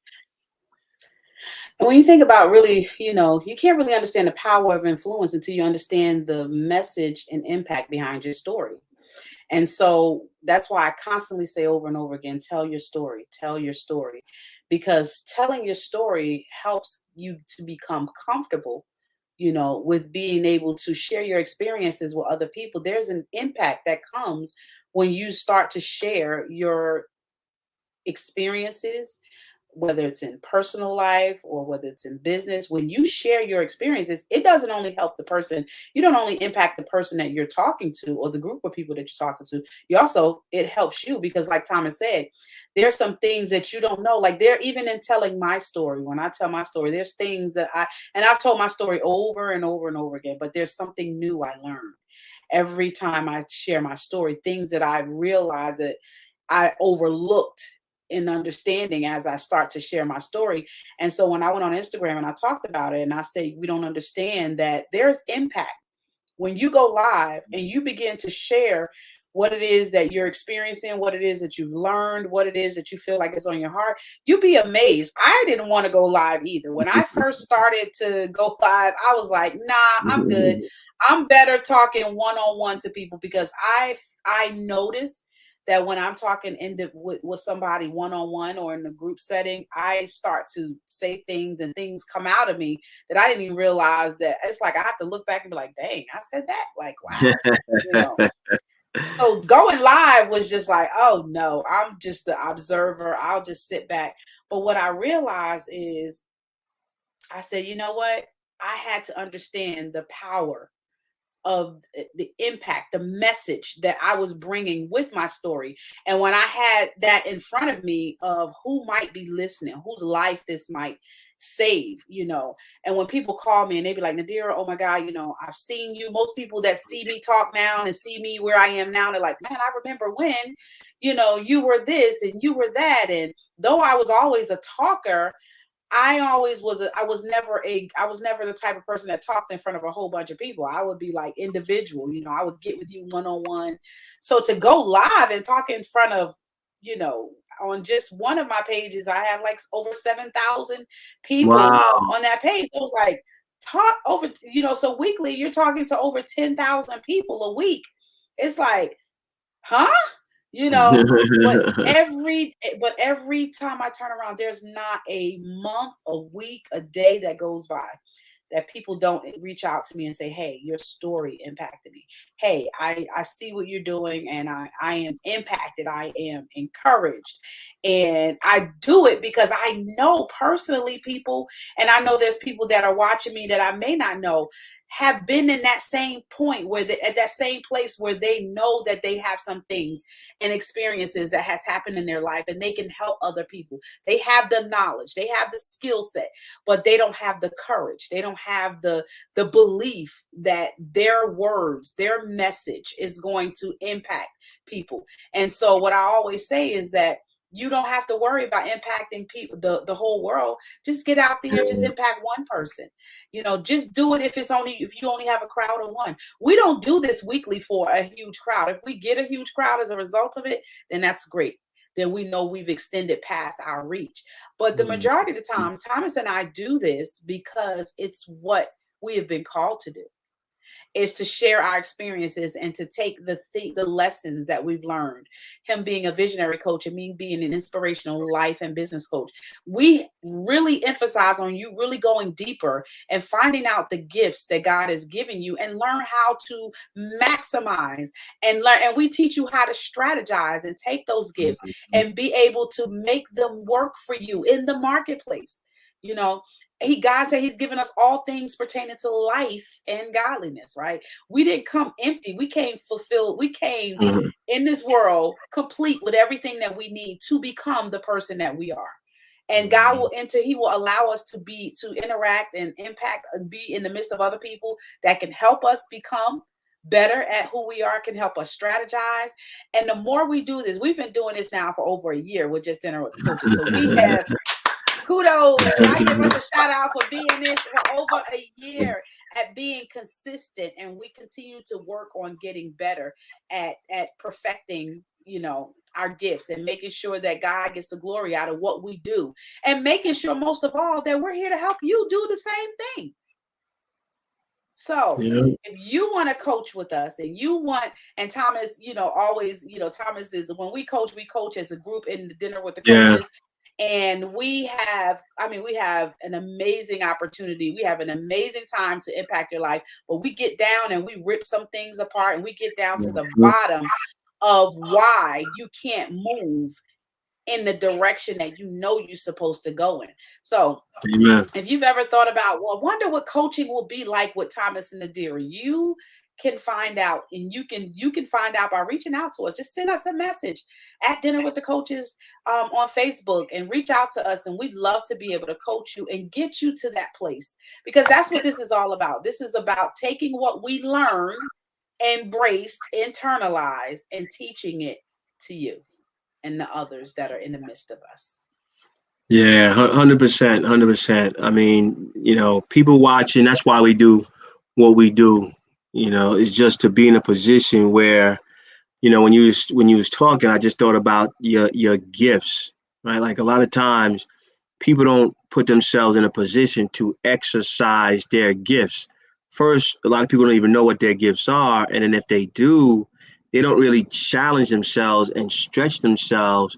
and when you think about really, you can't really understand the power of influence until you understand the message and impact behind your story. And so that's why I constantly say over and over again, tell your story, because telling your story helps you to become comfortable, with being able to share your experiences with other people. There's an impact that comes when you start to share your experiences, whether it's in personal life or whether it's in business. When you share your experiences, it doesn't only help the person. You don't only impact the person that you're talking to or the group of people that you're talking to. It helps you, because like Thomas said, there's some things that you don't know. Like, they're even in telling my story. When I tell my story, there's things that I've told my story over and over and over again, but there's something new I learned every time I share my story, things that I realized that I overlooked in understanding as I start to share my story. And so when I went on Instagram and I talked about it, and I say, we don't understand that there's impact when you go live and you begin to share what it is that you're experiencing, what it is that you've learned, what it is that you feel like is on your heart. You'd be amazed. I didn't want to go live either. When I first started to go live, I was like, nah, I'm good. I'm better talking one-on-one to people, because I notice that when I'm talking with somebody one-on-one or in a group setting, I start to say things and things come out of me that I didn't even realize. That it's like I have to look back and be like, dang, I said that? Like, wow. So going live was just like, oh no, I'm just the observer. I'll just sit back. But what I realized is, I said, you know what? I had to understand the power of the impact, the message that I was bringing with my story. And when I had that in front of me of who might be listening, whose life this might save, and when people call me and they be like, Nadira, oh my God, I've seen you. Most people that see me talk now and see me where I am now, they're like, man, I remember when, you were this and you were that. And though I was always a talker, I was never the type of person that talked in front of a whole bunch of people. I would be like individual, I would get with you one-on-one. So to go live and talk in front of, on just one of my pages, I have like over 7,000 people on that page. So it was like talk over, so weekly you're talking to over 10,000 people a week. It's like, huh? but every time I turn around, there's not a month, a week, a day that goes by that people don't reach out to me and say, hey, your story impacted me. Hey, I see what you're doing and I am impacted. I am encouraged. And I do it because I know personally people, and I know there's people that are watching me that I may not know, have been in that same point where at that same place where they know that they have some things and experiences that has happened in their life and they can help other people. They have the knowledge, they have the skill set, but they don't have the courage. They don't have the belief that their words, their message is going to impact people. And so what I always say is that you don't have to worry about impacting people, the whole world. Just get out there and just impact one person. Just do it if you only have a crowd of one. We don't do this weekly for a huge crowd. If we get a huge crowd as a result of it, then that's great. Then we know we've extended past our reach. But the majority of the time, Thomas and I do this because it's what we have been called to do. Is to share our experiences and to take the lessons that we've learned. Him being a visionary coach and me being an inspirational life and business coach. We really emphasize on you really going deeper and finding out the gifts that God has given you and learn how to maximize and learn. And we teach you how to strategize and take those gifts and be able to make them work for you in the marketplace. God said he's given us all things pertaining to life and godliness, right? We didn't come empty. We came fulfilled. We came in this world complete with everything that we need to become the person that we are. And God will enter, he will allow us to interact and impact, be in the midst of other people that can help us become better at who we are, can help us strategize. And the more we do this, we've been doing this now for over a year with Just Dinner with Coaches. So we have kudos. I give us a shout out for being this for over a year at being consistent. And we continue to work on getting better at perfecting, our gifts and making sure that God gets the glory out of what we do and making sure most of all that we're here to help you do the same thing. So if you want to coach with us and and Thomas, always, Thomas is, when we coach as a group in the Dinner with the Coaches. And we have an amazing opportunity. We have an amazing time to impact your life. But we get down and we rip some things apart and we get down to the bottom of why you can't move in the direction that you're supposed to go in. So if you've ever thought about, I wonder what coaching will be like with Thomas and Nadira, you can find out, and you can find out by reaching out to us. Just send us a message at Dinner with the Coaches on Facebook and reach out to us, and we'd love to be able to coach you and get you to that place, because that's what this is all about. This is about taking what we learned, embraced, internalized, and teaching it to you and the others that are in the midst of us. Yeah, 100%, 100%. I mean, people watching, that's why we do what we do. It's just to be in a position where, when you was talking, I just thought about your gifts, right? Like a lot of times people don't put themselves in a position to exercise their gifts. First, a lot of people don't even know what their gifts are. And then if they do, they don't really challenge themselves and stretch themselves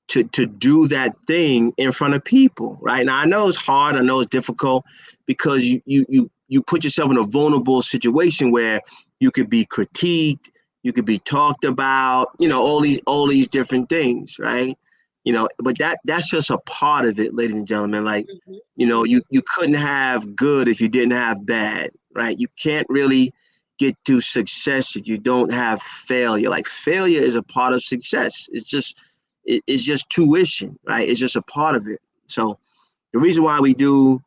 to do that thing in front of people, right? Now, I know it's hard. I know it's difficult because you put yourself in a vulnerable situation where you could be critiqued, you could be talked about, all these different things, right? But that's just a part of it, ladies and gentlemen. Like, you couldn't have good if you didn't have bad, right? You can't really get to success if you don't have failure. Like failure is a part of success. It's just tuition, right? It's just a part of it. So the reason why we do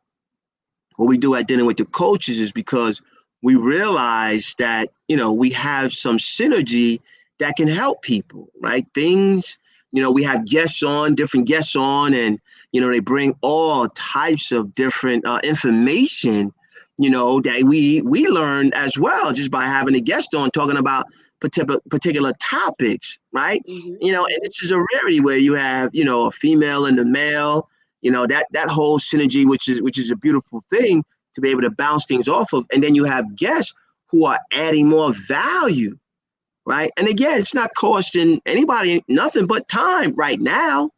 what we do at Dinner with the Coaches is because we realize that, we have some synergy that can help people, right? Things, we have different guests on, and, they bring all types of different information, that we learn as well just by having a guest on talking about particular topics, right? Mm-hmm. And this is a rarity where you have, a female and a male, that whole synergy, which is a beautiful thing to be able to bounce things off of. And then you have guests who are adding more value, right? And again, it's not costing anybody nothing but time right now.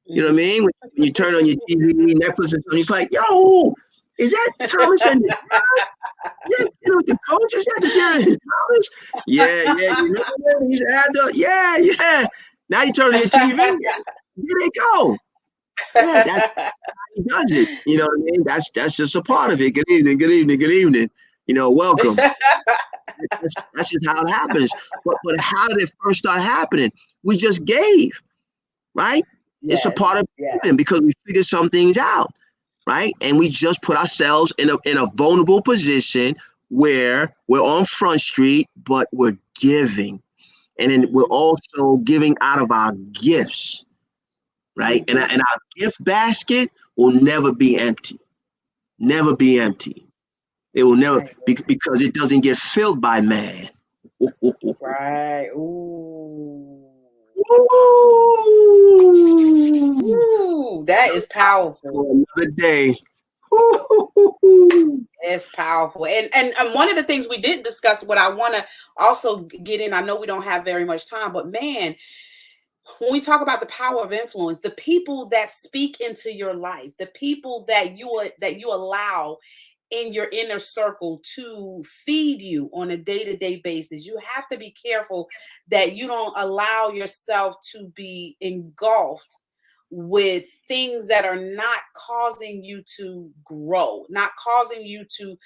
You know what I mean? When you turn on your TV, Netflix, and something, it's like, yo, is that Thomas and yeah, the Coaches at the Dinner? Thomas? Yeah, he's yeah. Now you turn on your TV, here they go. Yeah, that's how he does it. You know what I mean? That's just a part of it. Good evening. Welcome. That's just how it happens. But how did it first start happening? We just gave, right? It's a part of giving because we figured some things out, right? And we just put ourselves in a vulnerable position where we're on Front Street, but we're giving. And then we're also giving out of our gifts, right? And our gift basket will never be empty. Never be empty. It will never because it doesn't get filled by man. Right. Ooh. Ooh, that is powerful. Another day. It's powerful. And one of the things we didn't discuss, what I want to also get in, I know we don't have very much time, but man, when we talk about the power of influence, the people that speak into your life, the people that you allow in your inner circle to feed you on a day-to-day basis, you have to be careful that you don't allow yourself to be engulfed with things that are not causing you to grow, not causing you to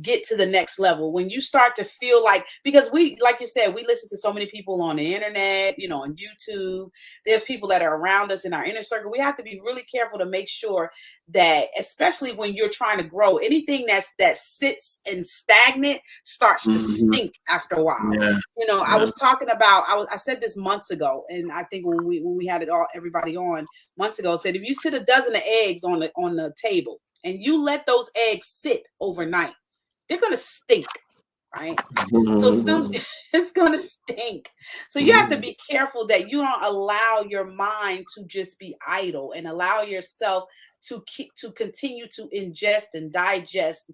get to the next level. When you start to feel like, because we, like you said, we listen to so many people on the internet, on YouTube, there's people that are around us in our inner circle. We have to be really careful to make sure that, especially when you're trying to grow, anything that sits and stagnant starts to stink after a while. I was talking about, I said this months ago, and I think when we had it all, everybody on months ago, said if you sit a dozen of eggs on the table and you let those eggs sit overnight, they're gonna stink, right? So it's gonna stink. So you have to be careful that you don't allow your mind to just be idle and allow yourself to continue to ingest and digest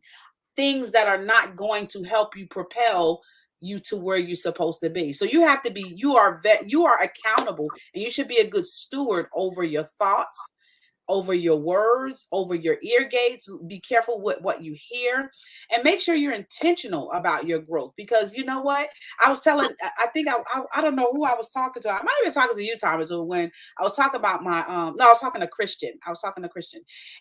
things that are not going to help you propel you to where you're supposed to be. So you have to be, you are accountable, and you should be a good steward over your thoughts, over your words, over your ear gates. Be careful with what you hear, and make sure you're intentional about your growth. Because you know what? I was telling, I think I don't know who I was talking to. I might have been talking to you, Thomas, when I was talking about my, no, I was talking to Christian.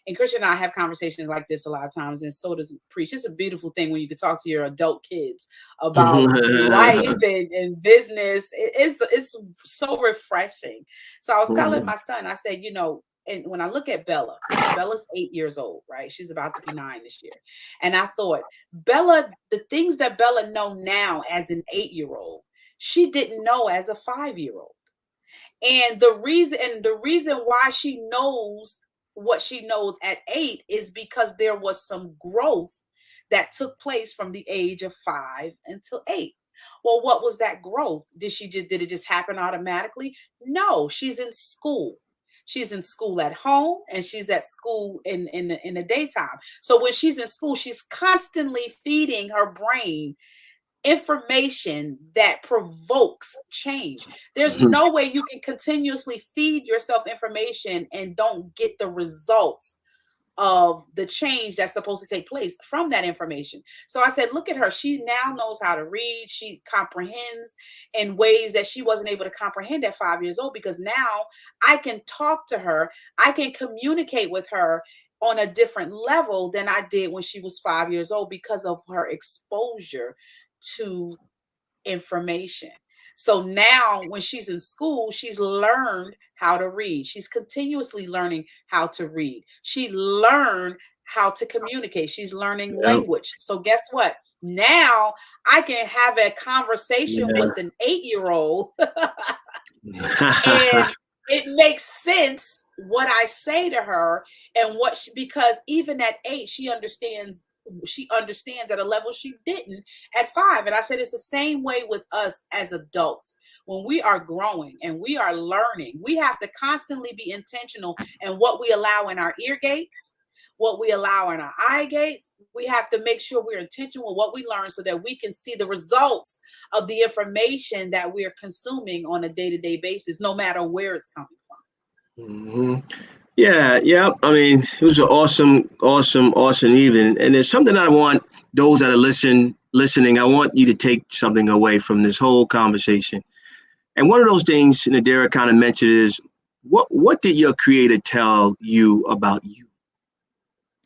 And Christian and I have conversations like this a lot of times. And so does Preach. It's a beautiful thing when you can talk to your adult kids about life and business. It's so refreshing. So I was telling my son, I said, and when I look at Bella's 8 years old, right? She's about to be 9 this year. And I thought, Bella, the things that Bella know now as an 8-year-old, she didn't know as a 5-year-old. And the reason why she knows what she knows at 8 is because there was some growth that took place from the age of 5 until 8. Well, what was that growth? Did it just happen automatically? No, she's in school. She's in school at home, and she's at school in the daytime. So when she's in school, she's constantly feeding her brain information that provokes change. There's no way you can continuously feed yourself information and don't get the results of the change that's supposed to take place from that information. So I said, look at her. She now knows how to read. She comprehends in ways that she wasn't able to comprehend at 5 years old, because now I can talk to her. I can communicate with her on a different level than I did when she was 5 years old because of her exposure to information. So now when she's in school, she's learned how to read. She's continuously learning how to read. She learned how to communicate. She's learning language. So guess what? Now I can have a conversation with an 8-year-old and it makes sense what I say to her and because even at 8, she understands at a level she didn't at 5. And I said, it's the same way with us as adults. When we are growing and we are learning, we have to constantly be intentional in what we allow in our ear gates, what we allow in our eye gates. We have to make sure we're intentional with what we learn so that we can see the results of the information that we are consuming on a day-to-day basis, no matter where it's coming from. Mm-hmm. Yeah. I mean, it was an awesome evening. And there's something I want those that are listening, I want you to take something away from this whole conversation. And one of those things Nadira kind of mentioned is, what did your creator tell you about you?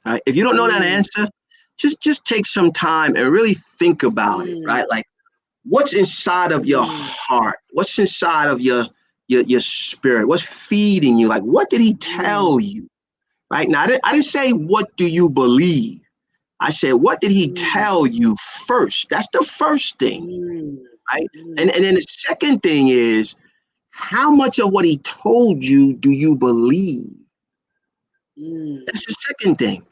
Right? If you don't know that answer, just take some time and really think about it, right? Like, what's inside of your heart? What's inside of your spirit? What's feeding you? Like, what did he tell you? Right now, I didn't say, what do you believe? I said, what did he tell you first? That's the first thing, right? And then the second thing is, how much of what he told you do you believe? That's the second thing,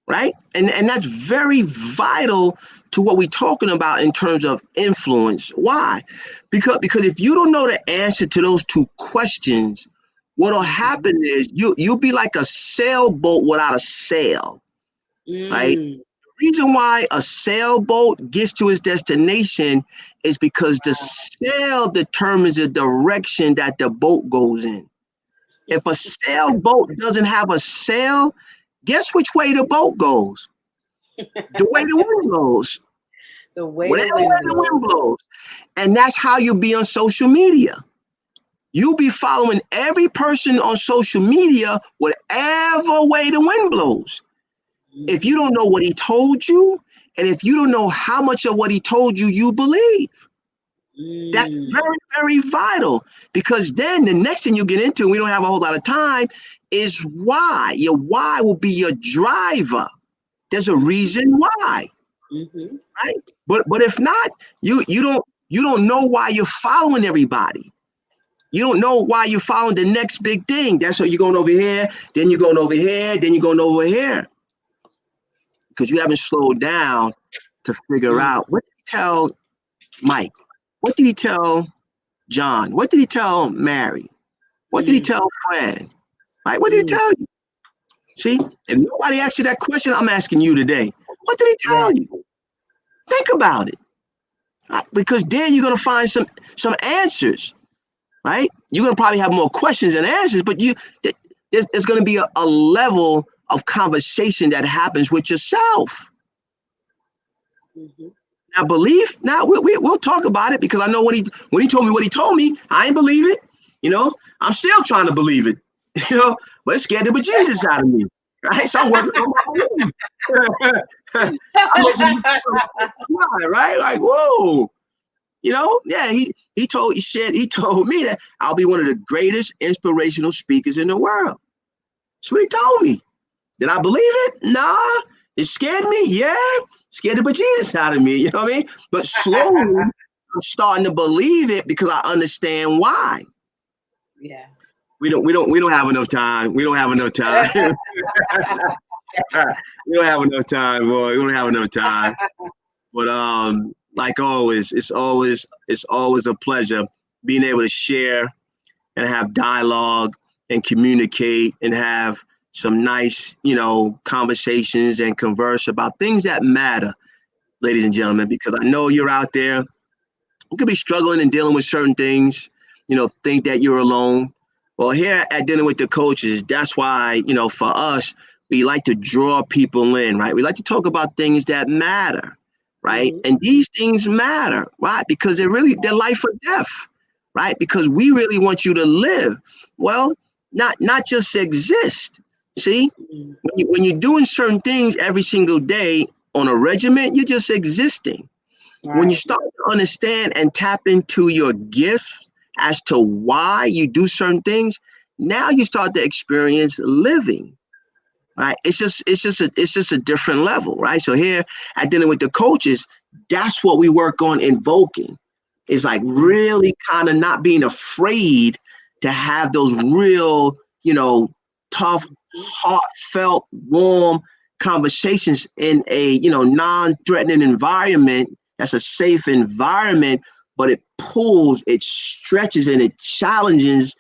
right? And that's very vital to what we're talking about in terms of influence. Why? Because if you don't know the answer to those two questions, what'll happen is you'll be like a sailboat without a sail, right? The reason why a sailboat gets to its destination is because the sail determines the direction that the boat goes in. If a sailboat doesn't have a sail, guess which way the boat goes? The way the wind blows. The way the wind blows. And that's how you'll be on social media. You'll be following every person on social media, whatever way the wind blows. If you don't know what he told you, and if you don't know how much of what he told you you believe, that's very, very vital. Because then the next thing you get into, and we don't have a whole lot of time, is why. Your why will be your driver. There's a reason why, right? But if not, you don't know why you're following everybody. You don't know why you're following the next big thing. That's why you're going over here, then you're going over here, then you're going over here. Because you haven't slowed down to figure out, what did he tell Mike? What did he tell John? What did he tell Mary? What did he tell Fred? Right? What did he tell you? See, if nobody asked you that question, I'm asking you today. What did he tell you? Think about it. Right? Because then you're going to find some answers, right? You're going to probably have more questions than answers, but there's going to be a level of conversation that happens with yourself. Now, belief, now we'll talk about it, because I know when he told me what he told me, I ain't believe it. I'm still trying to believe it, but it scared the bejesus out of me, right? So I'm working on my belief. Right? Like, whoa. He told me that I'll be one of the greatest inspirational speakers in the world. That's what he told me. Did I believe it? Nah. It scared me? Yeah. Scared the bejesus out of me. You know what I mean? But slowly, I'm starting to believe it because I understand why. Yeah. We don't have enough time. We don't have enough time. We don't have enough time, boy. We don't have enough time. But like always, it's always a pleasure being able to share and have dialogue and communicate and have some nice, conversations and converse about things that matter, ladies and gentlemen, because I know you're out there. You could be struggling and dealing with certain things, think that you're alone. Well, here at Dinner with the Coaches, that's why, for us, we like to draw people in, right? We like to talk about things that matter, right? And these things matter, right? Because they're life or death, right? Because we really want you to live. Well, not just exist. See, when you're doing certain things every single day on a regiment, you're just existing. Right. When you start to understand and tap into your gift as to why you do certain things, now you start to experience living. Right? It's just a different level, right? So here at Dinner with the Coaches, that's what we work on invoking. It's like really kind of not being afraid to have those real, tough, heartfelt, warm conversations in a, non-threatening environment. That's a safe environment, but it pulls, it stretches, and it challenges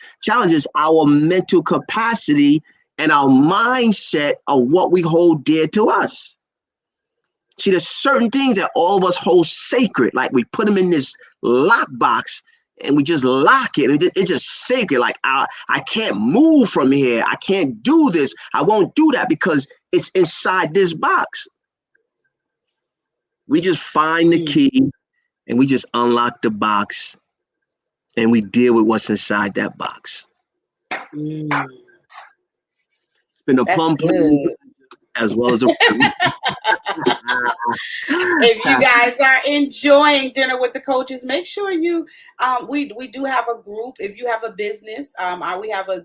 our mental capacity and our mindset of what we hold dear to us. See, there's certain things that all of us hold sacred, like we put them in this lockbox and we just lock it. And it's just sacred. Like I can't move from here. I can't do this. I won't do that because it's inside this box. We just find the key and we just unlock the box and we deal with what's inside that box. It's been a plum as well as a If you guys are enjoying Dinner with the Coaches, make sure you we do have a group. If you have a business, we have a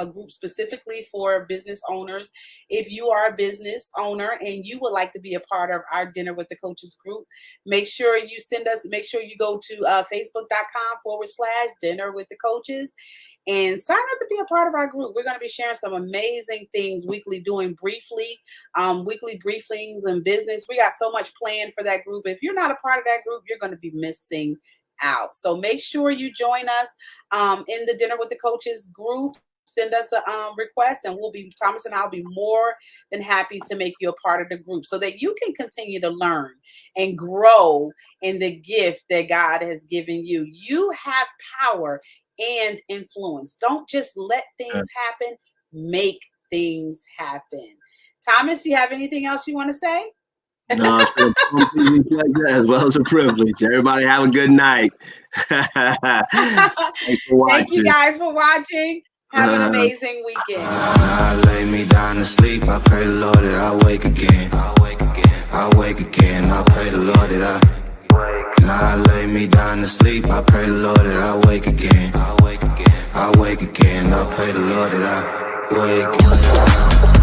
group specifically for business owners. If you are a business owner and you would like to be a part of our Dinner with the Coaches group, make sure you go to facebook.com/Dinner with the Coaches and sign up to be a part of our group. We're going to be sharing some amazing things weekly, doing weekly briefings and business. We got so much planned for that group. If you're not a part of that group, you're going to be missing out. So make sure you join us in the Dinner with the Coaches group. Send us a request and Thomas and I'll be more than happy to make you a part of the group so that you can continue to learn and grow in the gift that God has given you. You have power and influence. Don't just let things happen. Make things happen. Thomas, you have anything else you want to say? No, it's been a pleasure as well as a privilege. Everybody have a good night. Thank you guys for watching. Have an amazing weekend. I lay me down to sleep. I pray the Lord that I wake again. I wake again. I pray the Lord that I Now I lay me down to sleep. I pray the Lord that I wake again. I wake again. I pray the Lord that I wake.